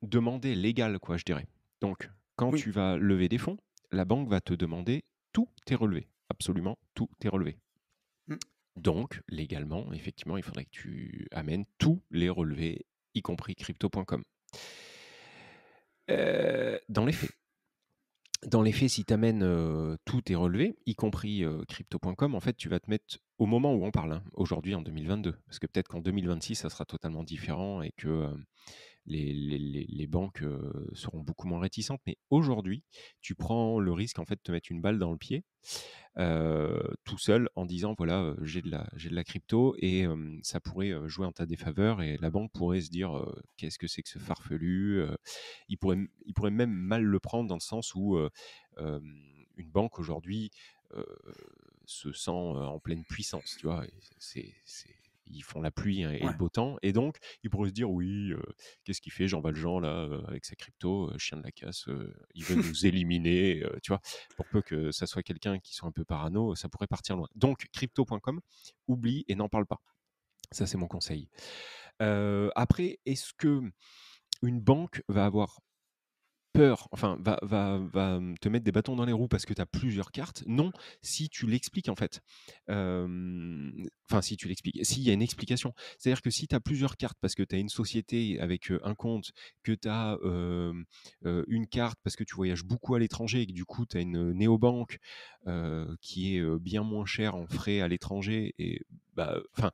demandée légale, quoi, je dirais. Donc quand Oui. tu vas lever des fonds, la banque va te demander tous tes relevés, absolument tous tes relevés. Mm. Donc légalement, effectivement, il faudrait que tu amènes tous les relevés, y compris crypto.com. Dans les faits, Dans les faits, si tu amènes, tous tes relevés, y compris, crypto.com, en fait, tu vas te mettre au moment où on parle, hein, aujourd'hui en 2022. Parce que peut-être qu'en 2026, ça sera totalement différent et que, les banques, seront beaucoup moins réticentes. Mais aujourd'hui, tu prends le risque, en fait, de te mettre une balle dans le pied, tout seul en disant: «Voilà, j'ai de la crypto» et ça pourrait, jouer en ta défaveur et la banque pourrait se dire: «Qu'est-ce que c'est que ce farfelu?» Il pourrait même mal le prendre dans le sens où, une banque aujourd'hui, heu, se sent, en pleine puissance, tu vois? Et ils font la pluie, hein, et le Ouais. beau temps et donc ils pourraient se dire: «Oui, qu'est-ce qu'il fait Jean Valjean là, avec sa crypto, chien de la casse, il veut nous éliminer», tu vois? Pour peu que ça soit quelqu'un qui soit un peu parano, ça pourrait partir loin. Donc crypto.com, oublie et n'en parle pas. Ça, c'est mon conseil. Après, est-ce que une banque va avoir peur, enfin, va te mettre des bâtons dans les roues parce que tu as plusieurs cartes? Non, si tu l'expliques, en fait. Enfin, si tu l'expliques, s'il y a une explication. C'est-à-dire que si tu as plusieurs cartes parce que tu as une société avec, un compte, que tu as, une carte parce que tu voyages beaucoup à l'étranger et que du coup tu as une, néobanque, qui est, bien moins chère en frais à l'étranger et bah, enfin,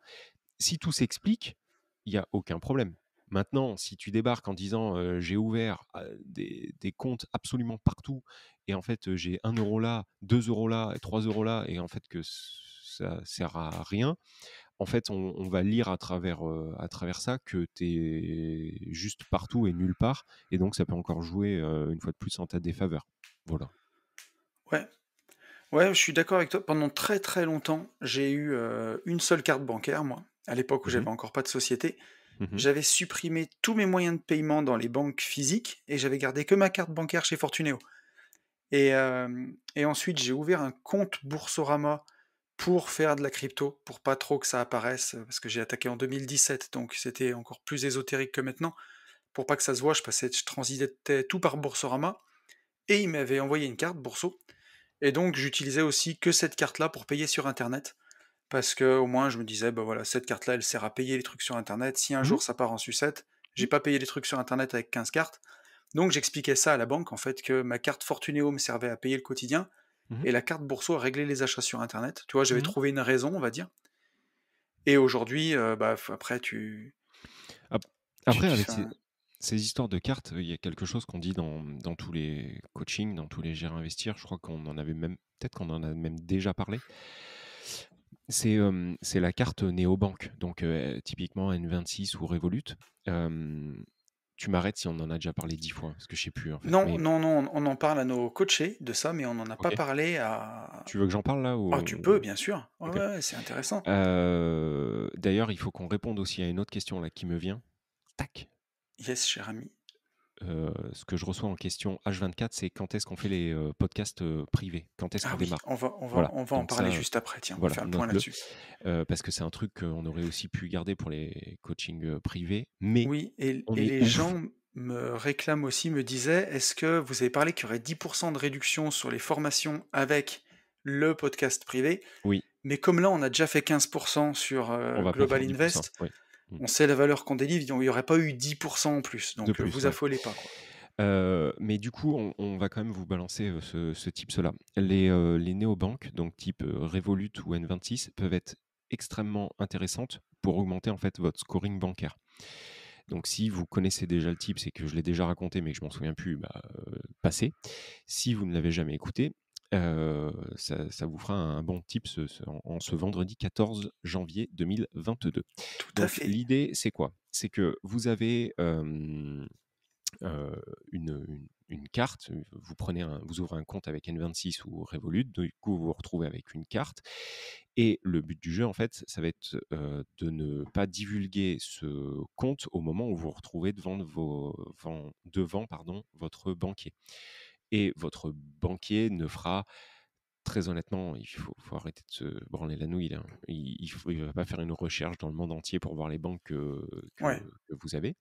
si tout s'explique, il y a aucun problème. Maintenant, si tu débarques en disant, «J'ai ouvert, des comptes absolument partout et en fait, j'ai 1 € là, 2 € là et 3 € là et en fait que ça sert à rien», en fait, on va lire à travers ça que tu es juste partout et nulle part et donc ça peut encore jouer, une fois de plus en ta défaveur. Voilà. Ouais. Ouais, je suis d'accord avec toi. Pendant très, très longtemps, j'ai eu, une seule carte bancaire, moi, à l'époque où Mmh mh. j'avais encore pas de société. Mmh. J'avais supprimé tous mes moyens de paiement dans les banques physiques et j'avais gardé que ma carte bancaire chez Fortuneo. Et ensuite, j'ai ouvert un compte Boursorama pour faire de la crypto, pour pas trop que ça apparaisse, parce que j'ai attaqué en 2017, donc c'était encore plus ésotérique que maintenant. Pour pas que ça se voie, je transitais tout par Boursorama et ils m'avaient envoyé une carte Bourso et donc j'utilisais aussi que cette carte-là pour payer sur internet parce que au moins je me disais: «Bah, voilà, cette carte-là, elle sert à payer les trucs sur internet. Si un Mmh. jour ça part en sucette, j'ai Mmh. pas payé les trucs sur internet avec 15 cartes». Donc j'expliquais ça à la banque, en fait, que ma carte Fortuneo me servait à payer le quotidien Mmh. et la carte Bourso à régler les achats sur internet. Tu vois, j'avais Mmh. trouvé une raison, on va dire. Et aujourd'hui, bah, f après Ap tu Après tu avec ces enfin, ces histoires de cartes, il y a quelque chose qu'on dit dans tous les coachings, dans tous les Gérer Investir, je crois qu'on en avait même peut-être qu'on en a même déjà parlé. C'est la carte néobanque, donc typiquement N26 ou Revolut. Hem, Tu m'arrêtes si on en a déjà parlé 10 fois, parce que je sais plus en fait, non, mais non, non, on en parle à nos coachés de ça, mais on n'en a pas OK. parlé à Tu veux que j'en parle là ah, ou tu peux, bien sûr. Ouais, OK. ouais, ouais, c'est intéressant. D'ailleurs, il faut qu'on réponde aussi à une autre question là qui me vient. Tac! Yes, cher ami. Ce que je reçois en question H24, c'est quand est-ce qu'on fait les, podcasts, privés? Quand est-ce qu'on Ah oui, démarre? on va Voilà, on va en donc parler ça, juste après, tiens, on va voilà, faire le point note-le, là-dessus. parce que c'est un truc qu'on aurait aussi pu garder pour les coachings, privés, mais Oui et on et est les ouf. gens me réclament aussi, me disaient: «Est-ce que vous avez parlé qu'il y aurait 10 de réduction sur les formations avec le podcast privé?» Oui, Mais comme là, on a déjà fait 15 sur, on va pas Global faire 10. Invest, Oui. Mmh. on sait la valeur qu'on délivre, il y aurait pas eu 10 en plus, De donc plus, vous ouais. affolez pas, quoi. Mais du coup, on va quand même vous balancer, ce tips-là. Les néobanques, donc type, Revolut ou N26 peuvent être extrêmement intéressantes pour augmenter en fait votre scoring bancaire. Donc si vous connaissez déjà le tips et que je l'ai déjà raconté mais que je m'en souviens plus, bah, passez. Si vous ne l'avez jamais écouté, ça vous fera un bon tips, en ce vendredi 14 janvier 2022. Tout à Donc fait. l'idée, c'est quoi? C'est que vous avez, une carte, vous ouvrez un compte avec N26 ou Revolut, du coup, vous vous retrouvez avec une carte et le but du jeu, en fait, ça va être, de ne pas divulguer ce compte au moment où vous vous retrouvez devant, pardon, votre banquier et votre banquier ne fera très honnêtement, il faut arrêter de se branler la nouille là, hein. Il va pas faire une recherche dans le monde entier pour voir les banques Ouais, que vous avez.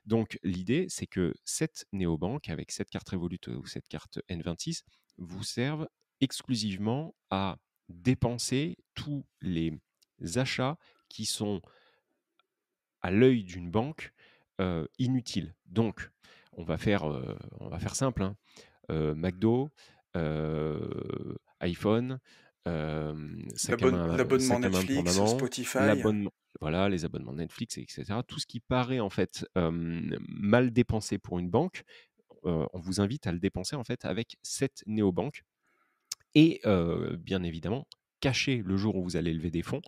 Donc l'idée, c'est que cette néobanque, avec cette carte Revolut ou cette carte N26, vous serve exclusivement à dépenser tous les achats qui sont à l'œil d'une banque, inutiles. Donc on va faire simple, hein. McDo, iPhone, L'abonnement sac à main pour Netflix, maman, Spotify. l'abonnement voilà, les abonnements Netflix et cetera. Tout ce qui paraît en fait, mal dépensé pour une banque, on vous invite à le dépenser en fait avec cette néobanque et bien évidemment, cacher le jour où vous allez lever des fonds,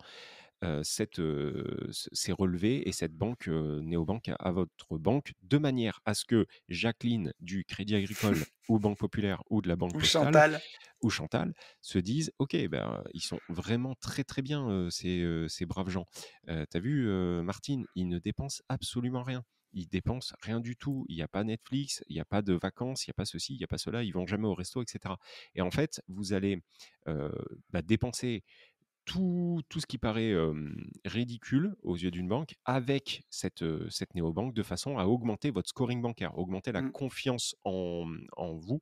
ces relevés et cette banque, néobanque à votre banque, de manière à ce que Jacqueline du Crédit Agricole ou Banque Populaire ou de la Banque Ou Postale Chantal. ou Chantal se disent: «OK, ben, ils sont vraiment très, très bien, ces braves gens. Tu vu, Martine, ils ne dépensent absolument rien. Ils dépensent rien du tout. Il y a pas Netflix, il y a pas de vacances, il y a pas ceci, il y a pas cela, ils vont jamais au resto» et cetera et en fait, vous allez, heu, dépenser tout ce qui paraît, ridicule aux yeux d'une banque avec cette néobanque de façon à augmenter votre scoring bancaire, augmenter la Mmh. confiance en vous,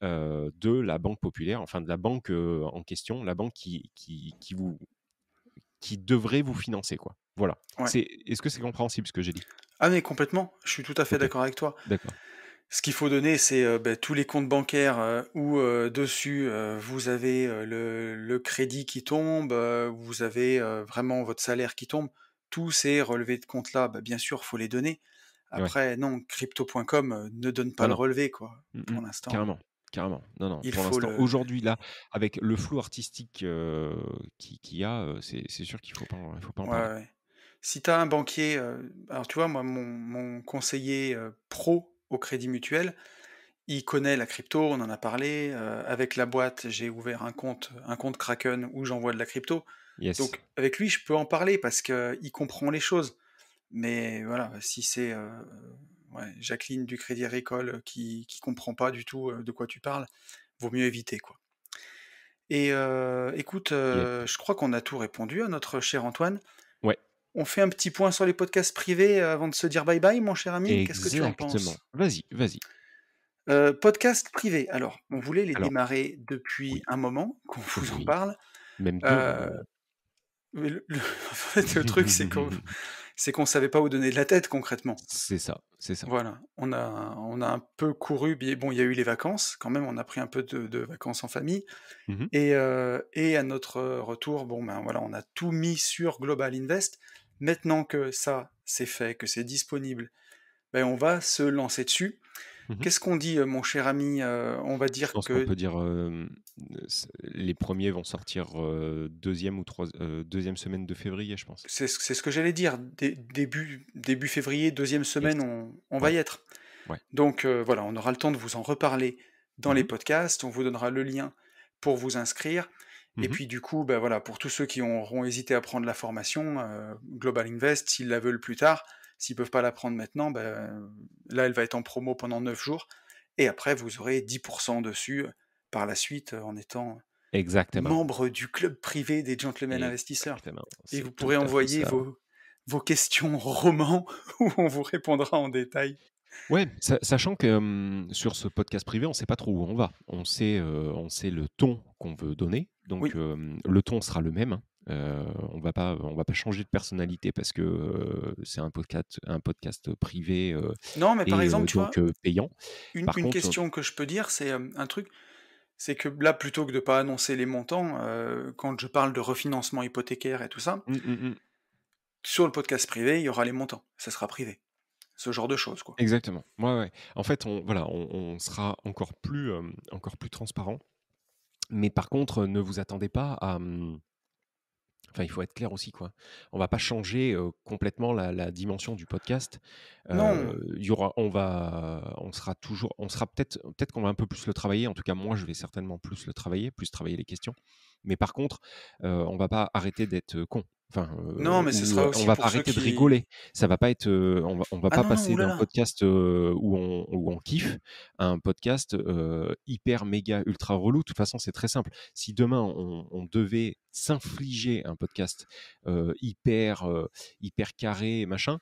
de la banque populaire, enfin de la banque, en question, la banque qui devrait vous financer, quoi. Voilà. Ouais. Est-ce que c'est compréhensible ce que j'ai dit? Ah mais complètement, je suis tout à fait OK, d'accord avec toi. d'accord. Ce qu'il faut donner, c'est, tous les comptes bancaires, où, dessus, vous avez, le crédit qui tombe, vous avez, vraiment votre salaire qui tombe. Tous ces relevés de compte-là, bien sûr, faut les donner. Ouais. Après non, crypto.com, ne donne pas Non, le non. relevé quoi. Mmh mh. Pour l'instant, Carrément, carrément. Non, non, il pour faut l'instant, le aujourd'hui, là, avec le flou artistique, qu'il y a, c'est sûr qu'il faut pas en ouais, parler. ouais, ouais. Si tu as un banquier, alors tu vois, moi, mon conseiller, pro au Crédit Mutuel, il connaît la crypto, on en a parlé, avec la boîte, j'ai ouvert un compte Kraken où j'envoie de la crypto. Yes. Donc avec lui, je peux en parler parce qu'il comprend les choses. Mais voilà, si c'est, ouais, Jacqueline du Crédit Agricole, qui comprend pas du tout, de quoi tu parles, vaut mieux éviter, quoi. Et écoute, Yep. je crois qu'on a tout répondu à notre cher Antoine. Ouais, On fait un petit point sur les podcasts privés, avant de se dire bye bye, mon cher ami? Qu'est-ce que tu en exactement. penses? Vas-y, vas-y. Podcasts privés, alors, on voulait les Alors, démarrer depuis oui, un moment qu'on vous en oui, parle. même 2 Heu, moments. mais en fait, le truc, c'est qu'on savait pas où donner de la tête concrètement. C'est ça, c'est ça. Voilà, on a un peu couru, bien bon, il y a eu les vacances, quand même, on a pris un peu de vacances en famille Mmh mh. et à notre retour, bon, ben, voilà, on a tout mis sur Global Invest. Maintenant que ça, c'est fait, que c'est disponible, ben, on va se lancer dessus. Mmh. Qu'est-ce qu'on dit, mon cher ami? On va Je dire pense qu'on que peut dire, les premiers vont sortir, 2e ou 2e semaine de février, je pense. c'est ce que j'allais dire, début février, deuxième Yes. semaine, on va Ouais, y être. ouais. Donc voilà, on aura le temps de vous en reparler dans les Mmh mh. podcasts, on vous donnera le lien pour vous inscrire et Mmh. puis du coup, bah, voilà, pour tous ceux qui auront hésité à prendre la formation, Global Invest, s'ils la veulent plus tard, s'ils peuvent pas la prendre maintenant, là, elle va être en promo pendant 9 jours et après vous aurez 10 dessus, par la suite, en étant Exactement. membre du club privé des gentlemen investisseurs Exactement. et C'est vous tout pourrez à fait envoyer ça. vos questions romans où on vous répondra en détail. Ouais, sachant que, sur ce podcast privé, on sait pas trop où on va. On sait le ton qu'on veut donner, donc Oui. le ton sera le même, hein. On va pas changer de personnalité parce que, c'est un podcast privé, Non, mais par et exemple, tu donc vois, payant. une Par une contre question que je peux dire, c'est, un truc, c'est que là, plutôt que de pas annoncer les montants, quand je parle de refinancement hypothécaire et tout ça, mmh, mmh mh. sur le podcast privé, il y aura les montants. Ça sera privé. Ce genre de choses, quoi. Exactement. Ouais, ouais. En fait, on sera encore plus transparent, mais par contre, ne vous attendez pas à, enfin, il faut être clair aussi, quoi. On va pas changer, complètement la dimension du podcast. Non! Il y aura on sera peut-être qu'on va un peu plus le travailler. En tout cas, moi, je vais certainement plus travailler les questions. Mais par contre, on va pas arrêter d'être, cons. Enfin, Non, mais ce ou, sera on aussi va pour pas ceux arrêter de qui rigoler. Ça va pas être, on va ah pas non, non, passer ouh là d'un là! podcast, où on kiffe à un podcast, hyper méga ultra relou. De toute façon, c'est très simple. Si demain on devait s'infliger un podcast, hyper carré machin,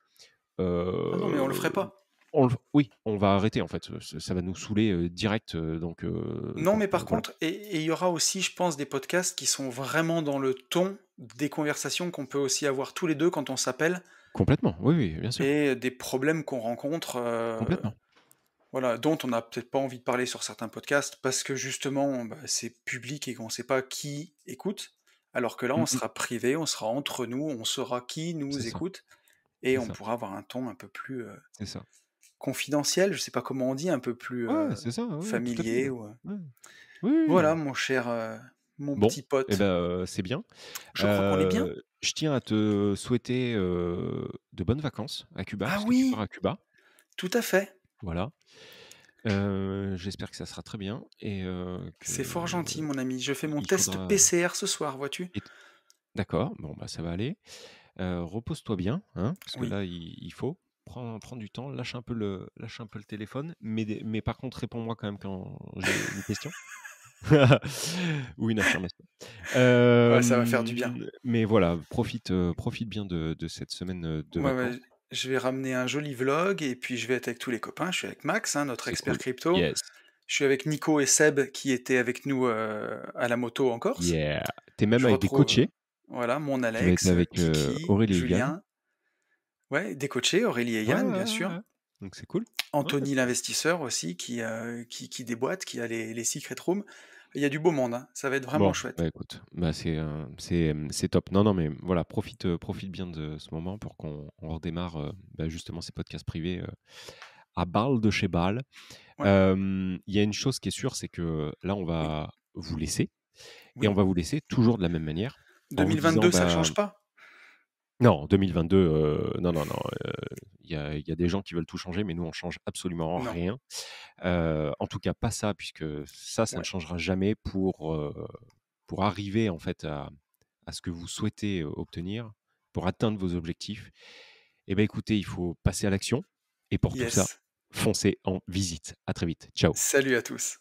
Ah non, mais on le heu, ferait pas. oui, on va arrêter en fait, ça va nous saouler, direct, Non, mais par voilà. contre il y aura aussi, je pense, des podcasts qui sont vraiment dans le ton des conversations qu'on peut aussi avoir tous les 2 quand on s'appelle Complètement, oui, oui, bien sûr, et des problèmes qu'on rencontre, complètement. Voilà, dont on n'a peut-être pas envie de parler sur certains podcasts parce que justement, bah, c'est public et qu'on ne sait pas qui écoute. Alors que là, on Mmh mh. sera privé, on sera entre nous, on saura qui C'est nous ça, écoute et c'est on ça, pourra avoir un ton un peu plus, c'est ça. confidentiel, je sais pas comment on dit, un peu plus, Ouais, c'est ça, ouais, ouais, tout à fait, familier ouais. ou, Ouais. Oui, oui, voilà oui. mon cher, mon Bon, petit et pote. ben, c'est bien. Je crois qu'on est bien? Je tiens à te souhaiter, de bonnes vacances à Cuba, Ah parce que tu pars oui! à Cuba, Tout à fait. voilà. J'espère que ça sera très bien et que C'est fort gentil mon ami. Je fais mon il test faudra PCR ce soir, vois-tu? et t d'accord, bon, bah, ça va aller. Repose-toi bien, hein, parce que Oui. là, il faut. Prends du temps, lâche un peu le téléphone, mais par contre, réponds-moi quand même quand j'ai une question ou une affirmation. Ouais, ça va faire du bien. Mais voilà, profite bien de cette semaine, de Ouais, vacances. ouais, je vais ramener un joli vlog et puis je vais être avec tous les copains. Je suis avec Max, hein, notre C'est expert cool. crypto. Yes, Je suis avec Nico et Seb qui étaient avec nous, à la moto en Corse. yeah. Tu es même Je avec des retrouve, coachés. voilà, mon Tu vas être Alex, avec, Kiki, Aurélie et Yann. Julien, ouais, des coachés, Aurélie et Ouais, Yann, ouais, bien ouais, sûr. ouais. Donc c'est cool. Ouais, Anthony c'est l'investisseur aussi qui déboîte, qui a les secret rooms. Il y a du beau monde, hein, ça va être vraiment bon, chouette. bah, écoute, bah, c'est top. Non, non, mais voilà, profite bien de ce moment pour qu'on redémarre, bah, justement ces podcasts privés, à Bâle de chez Bâle. Ouais, Il y a une chose qui est sûre, c'est que là, on oui, va vous laisser et on oui. va vous laisser toujours de la même manière en vous disant, 2022, ça bah change pas? non, 2022, non, non, non, il y a des gens qui veulent tout changer, mais nous, on change absolument Non. rien. En tout cas, pas ça, puisque ça ne Ouais. changera jamais pour arriver, en fait, à ce que vous souhaitez, obtenir, pour atteindre vos objectifs. Eh ben, écoutez, il faut passer à l'action et pour tout ça, Yes. foncez en visite. À très vite. Ciao. Salut à tous.